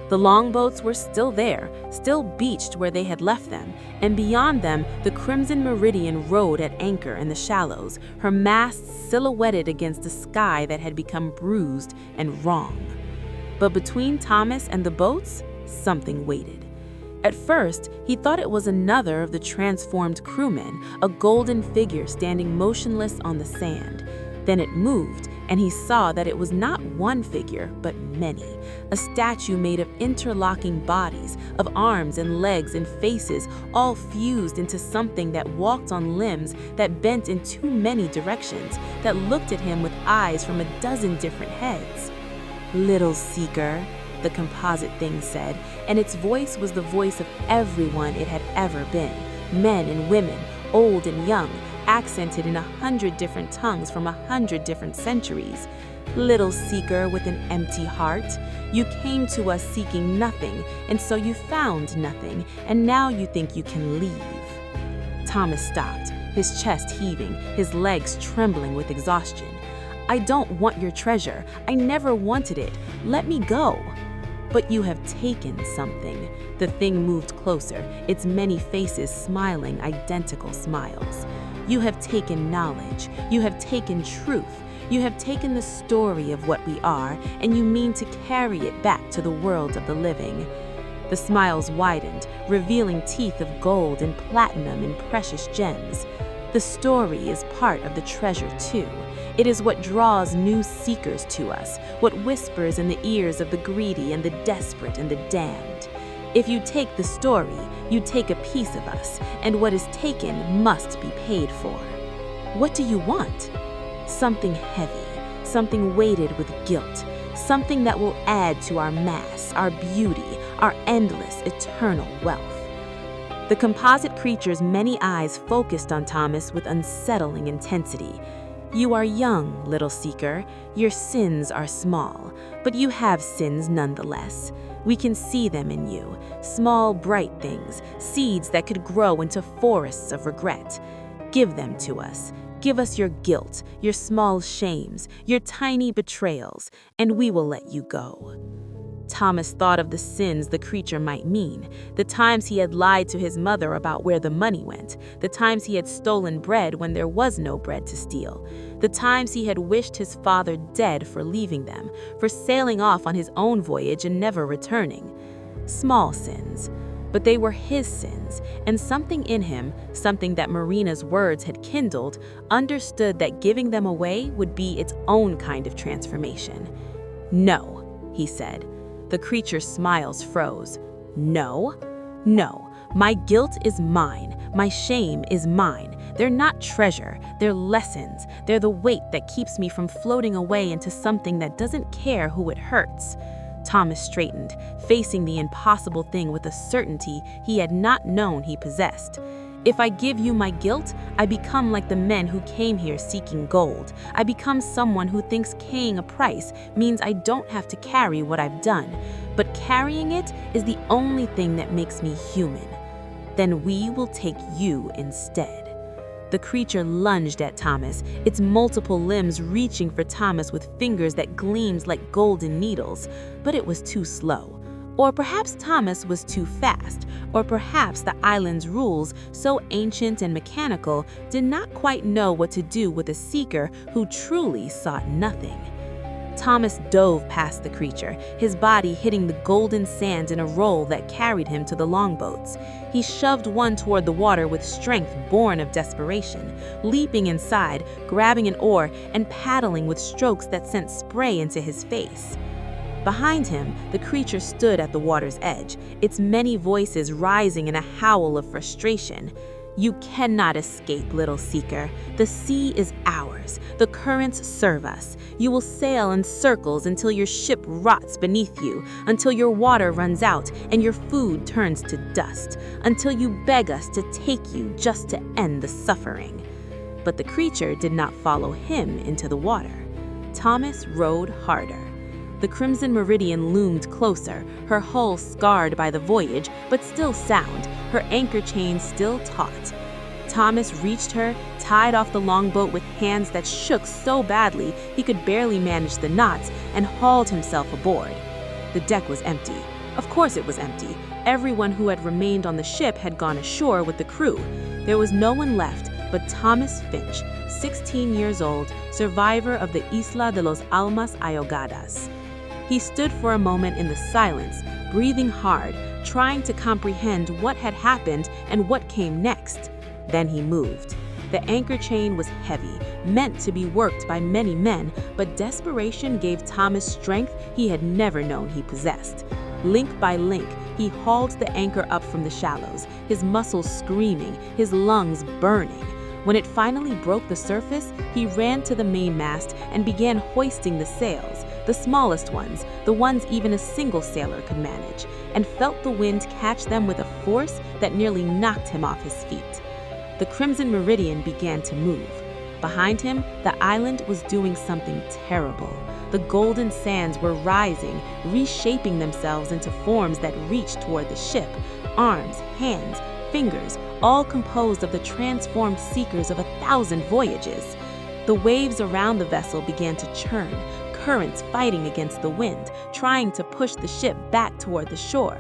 S2: The longboats were still there, still beached where they had left them, and beyond them the Crimson Meridian rode at anchor in the shallows, her masts silhouetted against a sky that had become bruised and wrong. But between Thomas and the boats, something waited. At first, he thought it was another of the transformed crewmen, a golden figure standing motionless on the sand. Then it moved, and he saw that it was not one figure, but many. A statue made of interlocking bodies, of arms and legs and faces, all fused into something that walked on limbs that bent in too many directions, that looked at him with eyes from a dozen different heads. "Little seeker," the composite thing said, and its voice was the voice of everyone it had ever been, men and women, old and young, accented in 100 different tongues from 100 different centuries. "Little seeker with an empty heart, you came to us seeking nothing, and so you found nothing, and now you think you can leave." Thomas stopped, his chest heaving, his legs trembling with exhaustion. "I don't want your treasure. I never wanted it. Let me go." "But you have taken something." The thing moved closer, its many faces smiling identical smiles. "You have taken knowledge. You have taken truth. You have taken the story of what we are, and you mean to carry it back to the world of the living." The smiles widened, revealing teeth of gold and platinum and precious gems. "The story is part of the treasure too. It is what draws new seekers to us, what whispers in the ears of the greedy and the desperate and the damned. If you take the story, you take a piece of us, and what is taken must be paid for." "What do you want?" "Something heavy, something weighted with guilt, something that will add to our mass, our beauty, our endless, eternal wealth." The composite creature's many eyes focused on Thomas with unsettling intensity. "You are young, little seeker. Your sins are small, but you have sins nonetheless. We can see them in you, small, bright things, seeds that could grow into forests of regret. Give them to us. Give us your guilt, your small shames, your tiny betrayals, and we will let you go." Thomas thought of the sins the creature might mean, the times he had lied to his mother about where the money went, the times he had stolen bread when there was no bread to steal, the times he had wished his father dead for leaving them, for sailing off on his own voyage and never returning. Small sins, but they were his sins, and something in him, something that Marina's words had kindled, understood that giving them away would be its own kind of transformation. "No," he said. The creature's smiles froze. "No? No. My guilt is mine. My shame is mine. They're not treasure. They're lessons. They're the weight that keeps me from floating away into something that doesn't care who it hurts." Thomas straightened, facing the impossible thing with a certainty he had not known he possessed. "If I give you my guilt, I become like the men who came here seeking gold. I become someone who thinks paying a price means I don't have to carry what I've done. But carrying it is the only thing that makes me human. Then we will take you instead." The creature lunged at Thomas, its multiple limbs reaching for Thomas with fingers that gleamed like golden needles, but it was too slow. Or perhaps Thomas was too fast, or perhaps the island's rules, so ancient and mechanical, did not quite know what to do with a seeker who truly sought nothing. Thomas dove past the creature, his body hitting the golden sand in a roll that carried him to the longboats. He shoved one toward the water with strength born of desperation, leaping inside, grabbing an oar, and paddling with strokes that sent spray into his face. Behind him, the creature stood at the water's edge, its many voices rising in a howl of frustration. "You cannot escape, little seeker. The sea is ours. The currents serve us. You will sail in circles until your ship rots beneath you, until your water runs out and your food turns to dust, until you beg us to take you just to end the suffering." But the creature did not follow him into the water. Thomas rowed harder. The Crimson Meridian loomed closer, her hull scarred by the voyage, but still sound, her anchor chain still taut. Thomas reached her, tied off the longboat with hands that shook so badly he could barely manage the knots, and hauled himself aboard. The deck was empty. Of course it was empty. Everyone who had remained on the ship had gone ashore with the crew. There was no one left but Thomas Finch, 16 years old, survivor of the Isla de los Almas Ahogadas. He stood for a moment in the silence, breathing hard, trying to comprehend what had happened and what came next. Then he moved. The anchor chain was heavy, meant to be worked by many men, but desperation gave Thomas strength he had never known he possessed. Link by link, he hauled the anchor up from the shallows, his muscles screaming, his lungs burning. When it finally broke the surface, he ran to the mainmast and began hoisting the sails, the smallest ones, the ones even a single sailor could manage, and felt the wind catch them with a force that nearly knocked him off his feet. The Crimson Meridian began to move. Behind him, the island was doing something terrible. The golden sands were rising, reshaping themselves into forms that reached toward the ship, arms, hands, fingers, all composed of the transformed seekers of 1,000 voyages. The waves around the vessel began to churn, currents fighting against the wind, trying to push the ship back toward the shore.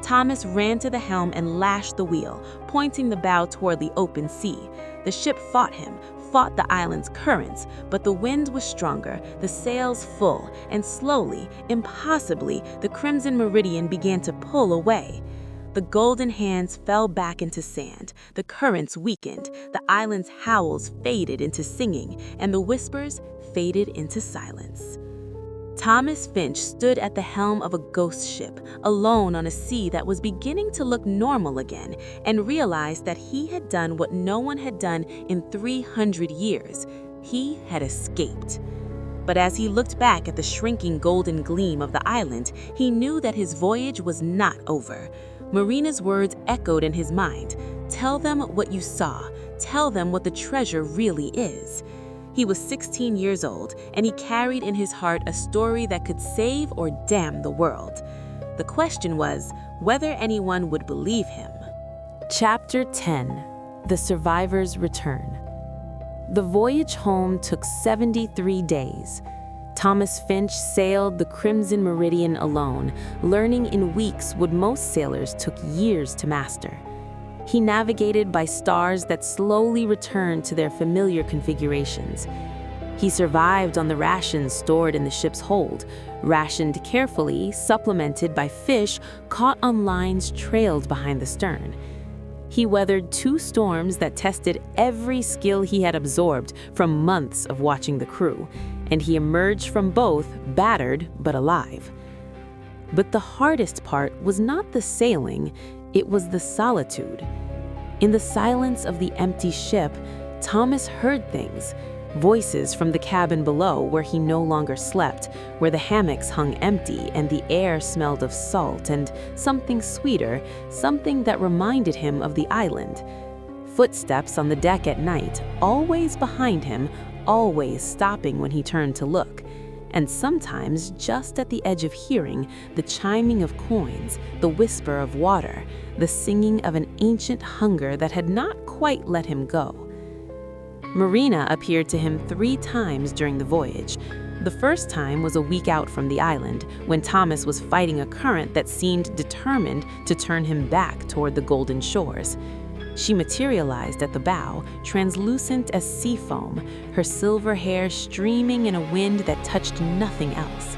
S2: Thomas ran to the helm and lashed the wheel, pointing the bow toward the open sea. The ship fought him, fought the island's currents, but the wind was stronger, the sails full, and slowly, impossibly, the Crimson Meridian began to pull away. The golden hands fell back into sand, the currents weakened, the island's howls faded into singing, and the whispers faded into silence. Thomas Finch stood at the helm of a ghost ship, alone on a sea that was beginning to look normal again, and realized that he had done what no one had done in 300 years. He had escaped. But as he looked back at the shrinking golden gleam of the island, he knew that his voyage was not over. Marina's words echoed in his mind. Tell them what you saw. Tell them what the treasure really is. He was 16 years old, and he carried in his heart a story that could save or damn the world. The question was whether anyone would believe him.
S1: Chapter 10: The Survivor's Return. The voyage home took 73 days. Thomas Finch sailed the Crimson Meridian alone, learning in weeks what most sailors took years to master. He navigated by stars that slowly returned to their familiar configurations. He survived on the rations stored in the ship's hold, rationed carefully, supplemented by fish caught on lines trailed behind the stern. He weathered 2 storms that tested every skill he had absorbed from months of watching the crew, and he emerged from both battered but alive. But the hardest part was not the sailing, it was the solitude. In the silence of the empty ship, Thomas heard things, voices from the cabin below where he no longer slept, where the hammocks hung empty and the air smelled of salt and something sweeter, something that reminded him of the island. Footsteps on the deck at night, always behind him, always stopping when he turned to look. And sometimes, just at the edge of hearing, the chiming of coins, the whisper of water, the singing of an ancient hunger that had not quite let him go.
S2: Marina appeared to him 3 times during the voyage. The first time was a week out from the island, when Thomas was fighting a current that seemed determined to turn him back toward the golden shores. She materialized at the bow, translucent as sea foam, her silver hair streaming in a wind that touched nothing else.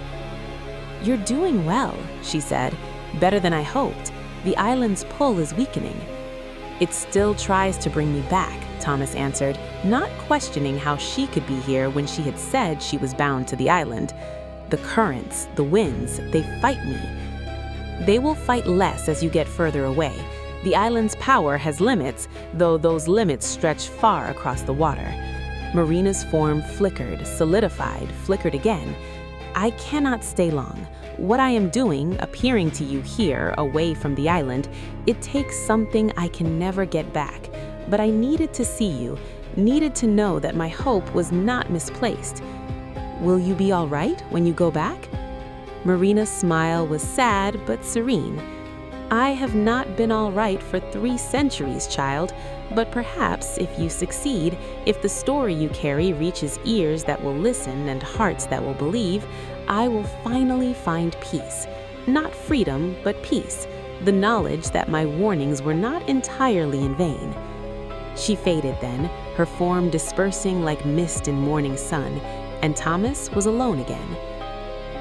S2: "You're doing well," she said. "Better than I hoped. The island's pull is weakening." "It still tries to bring me back," Thomas answered, not questioning how she could be here when she had said she was bound to the island. "The currents, the winds, they fight me." "They will fight less as you get further away. The island's power has limits, though those limits stretch far across the water." Marina's form flickered, solidified, flickered again. "I cannot stay long. What I am doing, appearing to you here, away from the island, it takes something I can never get back. But I needed to see you, needed to know that my hope was not misplaced. Will you be all right when you go back?" Marina's smile was sad but serene. "I have not been all right for 3 centuries, child, but perhaps if you succeed, if the story you carry reaches ears that will listen and hearts that will believe, I will finally find peace. Not freedom, but peace, the knowledge that my warnings were not entirely in vain." She faded then, her form dispersing like mist in morning sun, and Thomas was alone again.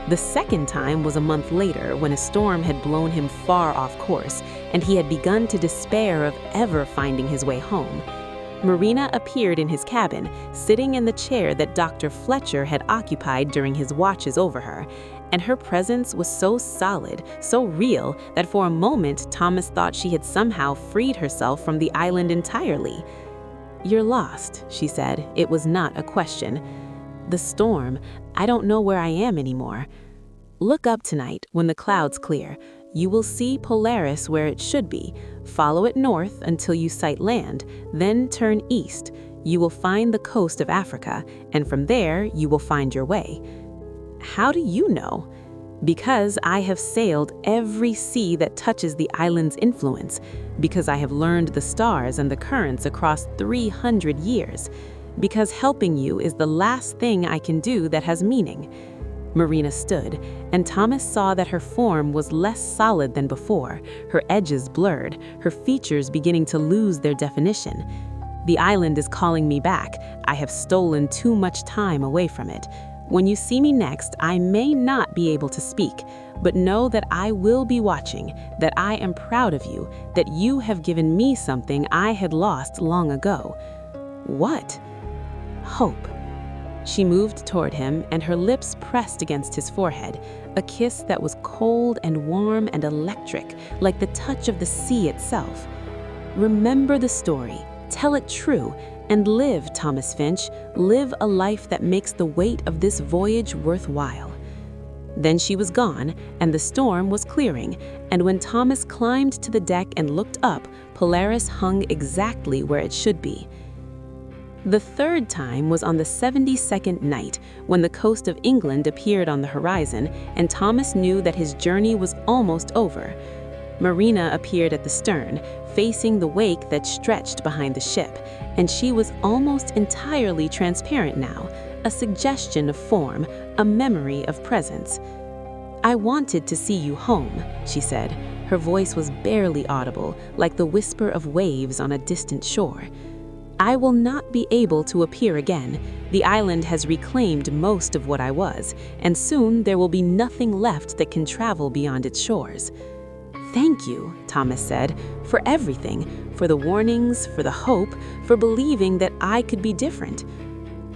S2: The second time was a month later, when a storm had blown him far off course, and he had begun to despair of ever finding his way home. Marina appeared in his cabin, sitting in the chair that Dr. Fletcher had occupied during his watches over her, and her presence was so solid, so real, that for a moment Thomas thought she had somehow freed herself from the island entirely. "You're lost," she said. It was not a question. "The storm, I don't know where I am anymore. Look up tonight when the clouds clear. You will see Polaris where it should be. Follow it north until you sight land, then turn east. You will find the coast of Africa, and from there you will find your way." "How do you know?" "Because I have sailed every sea that touches the island's influence, because I have learned the stars and the currents across 300 years, because helping you is the last thing I can do that has meaning." Marina stood, and Thomas saw that her form was less solid than before, her edges blurred, her features beginning to lose their definition. "The island is calling me back. I have stolen too much time away from it. When you see me next, I may not be able to speak, but know that I will be watching, that I am proud of you, that you have given me something I had lost long ago." "What?" "Hope." She moved toward him, and her lips pressed against his forehead, a kiss that was cold and warm and electric, like the touch of the sea itself. "Remember the story, tell it true, and live, Thomas Finch, live a life that makes the weight of this voyage worthwhile." Then she was gone, and the storm was clearing, and when Thomas climbed to the deck and looked up, Polaris hung exactly where it should be. The third time was on the 72nd night, when the coast of England appeared on the horizon, and Thomas knew that his journey was almost over. Marina appeared at the stern, facing the wake that stretched behind the ship, and she was almost entirely transparent now, a suggestion of form, a memory of presence. "I wanted to see you home," she said. Her voice was barely audible, like the whisper of waves on a distant shore. "I will not be able to appear again. The island has reclaimed most of what I was, and soon there will be nothing left that can travel beyond its shores." "Thank you," Thomas said, "for everything, for the warnings, for the hope, for believing that I could be different."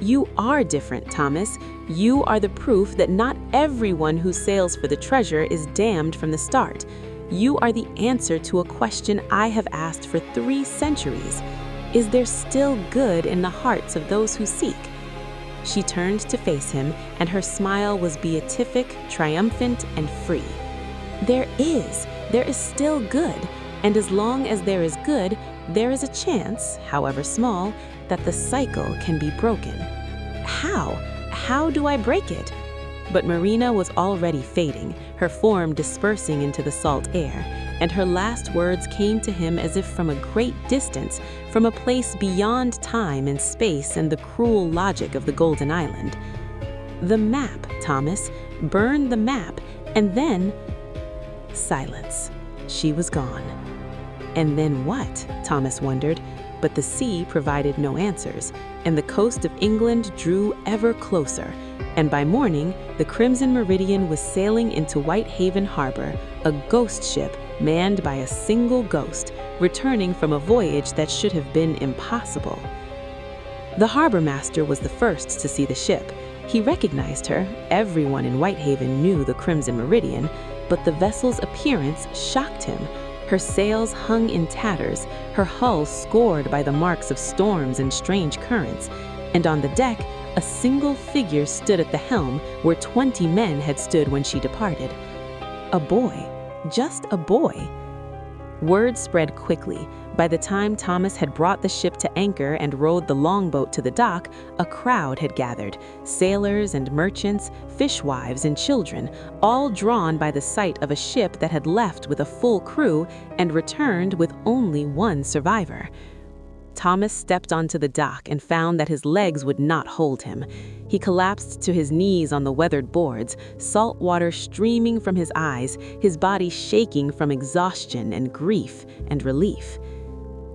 S2: "You are different, Thomas. You are the proof that not everyone who sails for the treasure is damned from the start. You are the answer to a question I have asked for 3 centuries. Is there still good in the hearts of those who seek?" She turned to face him, and her smile was beatific, triumphant, and free. There is still good, and as long as there is good, there is a chance, however small, that the cycle can be broken." "How? How do I break it?" But Marina was already fading, her form dispersing into the salt air, and her last words came to him as if from a great distance, from a place beyond time and space and the cruel logic of the Golden Island. "The map, Thomas. Burn the map, and then—" Silence. She was gone. And then what? Thomas wondered, but the sea provided no answers, and the coast of England drew ever closer, and by morning, the Crimson Meridian was sailing into Whitehaven Harbor, a ghost ship manned by a single ghost, returning from a voyage that should have been impossible. The harbor master was the first to see the ship. He recognized her. Everyone in Whitehaven knew the Crimson Meridian, but the vessel's appearance shocked him. Her sails hung in tatters, her hull scored by the marks of storms and strange currents, and on the deck, a single figure stood at the helm where 20 men had stood when she departed. A boy. Just a boy. Word spread quickly. By the time Thomas had brought the ship to anchor and rowed the longboat to the dock, a crowd had gathered, sailors and merchants, fishwives and children, all drawn by the sight of a ship that had left with a full crew and returned with only one survivor. Thomas stepped onto the dock and found that his legs would not hold him. He collapsed to his knees on the weathered boards, salt water streaming from his eyes, his body shaking from exhaustion and grief and relief.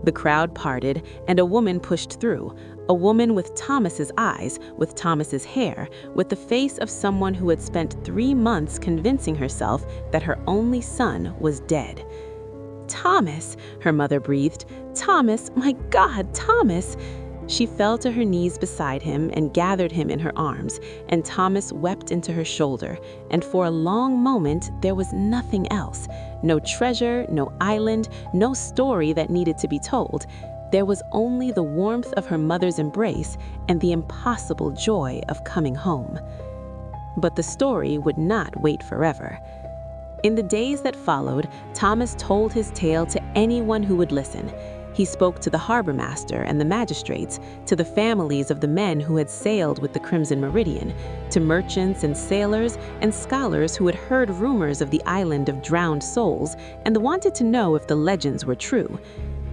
S2: The crowd parted, and a woman pushed through, a woman with Thomas's eyes, with Thomas's hair, with the face of someone who had spent 3 months convincing herself that her only son was dead. "Thomas," her mother breathed. "Thomas, my God, Thomas!" She fell to her knees beside him and gathered him in her arms, and Thomas wept into her shoulder, and for a long moment there was nothing else. No treasure, no island, no story that needed to be told. There was only the warmth of her mother's embrace and the impossible joy of coming home. But the story would not wait forever. In the days that followed, Thomas told his tale to anyone who would listen. He spoke to the harbor master and the magistrates, to the families of the men who had sailed with the Crimson Meridian, to merchants and sailors and scholars who had heard rumors of the island of drowned souls and wanted to know if the legends were true.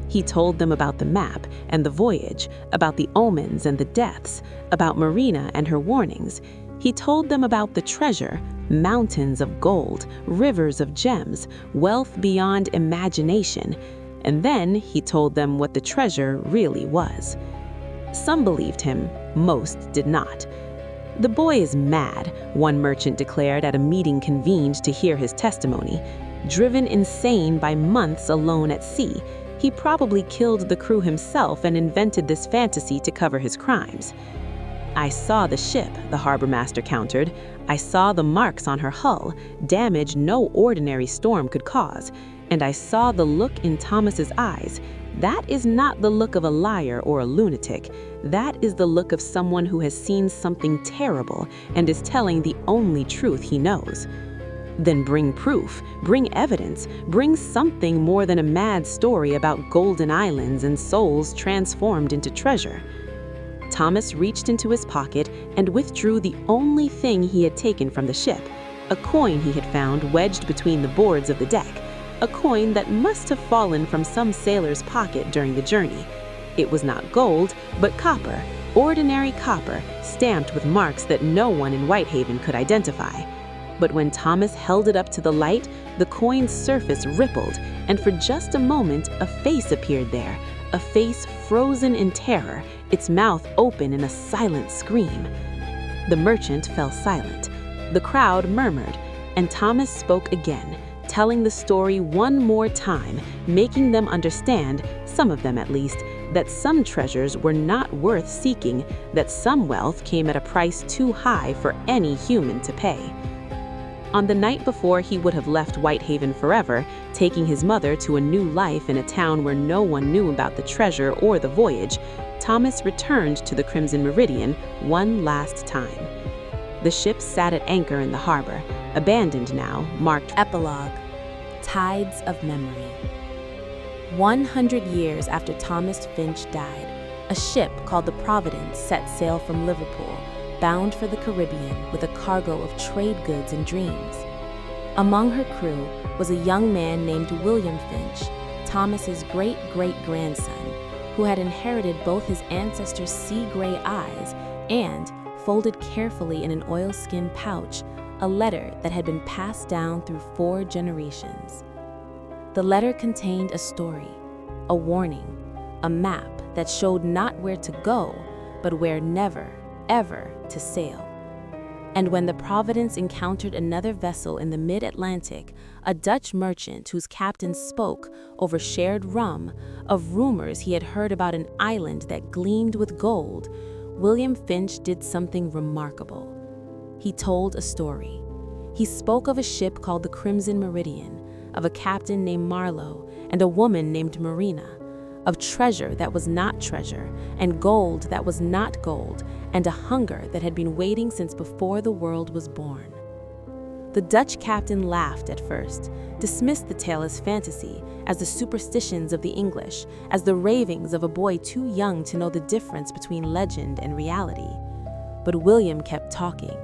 S2: He told them about the map and the voyage, about the omens and the deaths, about Marina and her warnings. He told them about the treasure, mountains of gold, rivers of gems, wealth beyond imagination. And then he told them what the treasure really was. Some believed him, most did not. "The boy is mad," one merchant declared at a meeting convened to hear his testimony. "Driven insane by months alone at sea, he probably killed the crew himself and invented this fantasy to cover his crimes." "I saw the ship," the harbor master countered. "I saw the marks on her hull, damage no ordinary storm could cause. And I saw the look in Thomas's eyes. That is not the look of a liar or a lunatic. That is the look of someone who has seen something terrible and is telling the only truth he knows." "Then bring proof, bring evidence, bring something more than a mad story about golden islands and souls transformed into treasure." Thomas reached into his pocket and withdrew the only thing he had taken from the ship, a coin he had found wedged between the boards of the deck, a coin that must have fallen from some sailor's pocket during the journey. It was not gold, but copper, ordinary copper, stamped with marks that no one in Whitehaven could identify. But when Thomas held it up to the light, the coin's surface rippled, and for just a moment a face appeared there, a face frozen in terror, its mouth open in a silent scream. The merchant fell silent. The crowd murmured, and Thomas spoke again, telling the story one more time, making them understand, some of them at least, that some treasures were not worth seeking, that some wealth came at a price too high for any human to pay. On the night before he would have left Whitehaven forever, taking his mother to a new life in a town where no one knew about the treasure or the voyage, Thomas returned to the Crimson Meridian one last time. The ship sat at anchor in the harbor, abandoned now, marked
S1: Epilogue, Tides of Memory. 100 years after Thomas Finch died, a ship called the Providence set sail from Liverpool, bound for the Caribbean with a cargo of trade goods and dreams. Among her crew was a young man named William Finch, Thomas's great-great-grandson, who had inherited both his ancestors' sea-gray eyes and, folded carefully in an oilskin pouch, a letter that had been passed down through 4 generations. The letter contained a story, a warning, a map that showed not where to go, but where never, ever to sail. And when the Providence encountered another vessel in the mid-Atlantic, a Dutch merchant whose captain spoke, over shared rum, of rumors he had heard about an island that gleamed with gold, William Finch did something remarkable. He told a story. He spoke of a ship called the Crimson Meridian, of a captain named Marlowe and a woman named Marina, of treasure that was not treasure, and gold that was not gold, and a hunger that had been waiting since before the world was born. The Dutch captain laughed at first, dismissed the tale as fantasy, as the superstitions of the English, as the ravings of a boy too young to know the difference between legend and reality. But William kept talking,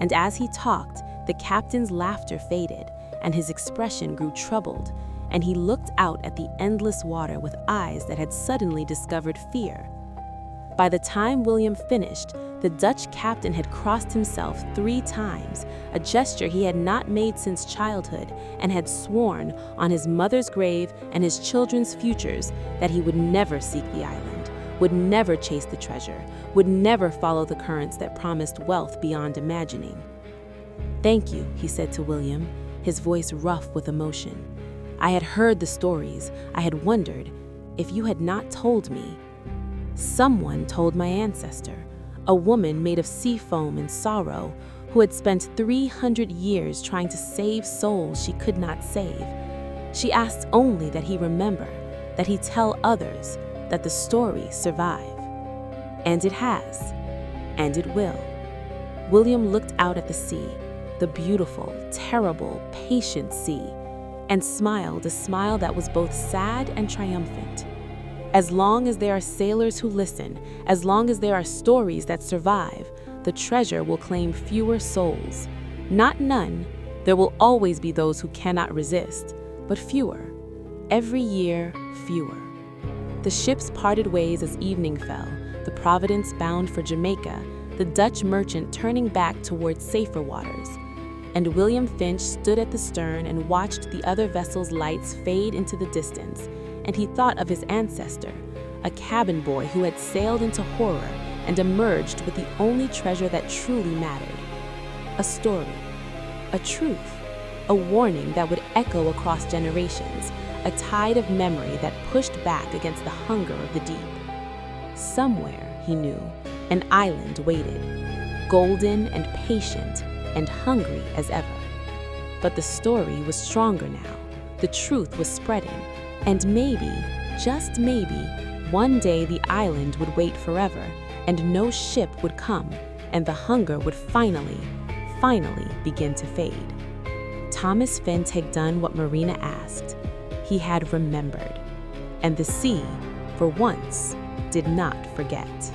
S1: and as he talked, the captain's laughter faded, and his expression grew troubled, and he looked out at the endless water with eyes that had suddenly discovered fear. By the time William finished, the Dutch captain had crossed himself 3 times, a gesture he had not made since childhood, and had sworn on his mother's grave and his children's futures that he would never seek the island, would never chase the treasure, would never follow the currents that promised wealth beyond imagining. "Thank you," he said to William, his voice rough with emotion. "I had heard the stories. I had wondered, if you had not told me." Someone told my ancestor, a woman made of sea foam and sorrow, who had spent 300 years trying to save souls she could not save. She asked only that he remember, that he tell others, that the story survive. And it has, and it will. William looked out at the sea, the beautiful, terrible, patient sea, and smiled a smile that was both sad and triumphant. As long as there are sailors who listen, as long as there are stories that survive, the treasure will claim fewer souls. Not none, there will always be those who cannot resist, but fewer. Every year, fewer. The ships parted ways as evening fell, the Providence bound for Jamaica, the Dutch merchant turning back towards safer waters. And William Finch stood at the stern and watched the other vessel's lights fade into the distance, and he thought of his ancestor, a cabin boy who had sailed into horror and emerged with the only treasure that truly mattered. A story, a truth, a warning that would echo across generations, a tide of memory that pushed back against the hunger of the deep. Somewhere, he knew, an island waited, golden and patient and hungry as ever. But the story was stronger now. The truth was spreading. And maybe, just maybe, one day the island would wait forever, and no ship would come, and the hunger would finally begin to fade. Thomas Finch had done what Marina asked. He had remembered. And the sea, for once, did not forget.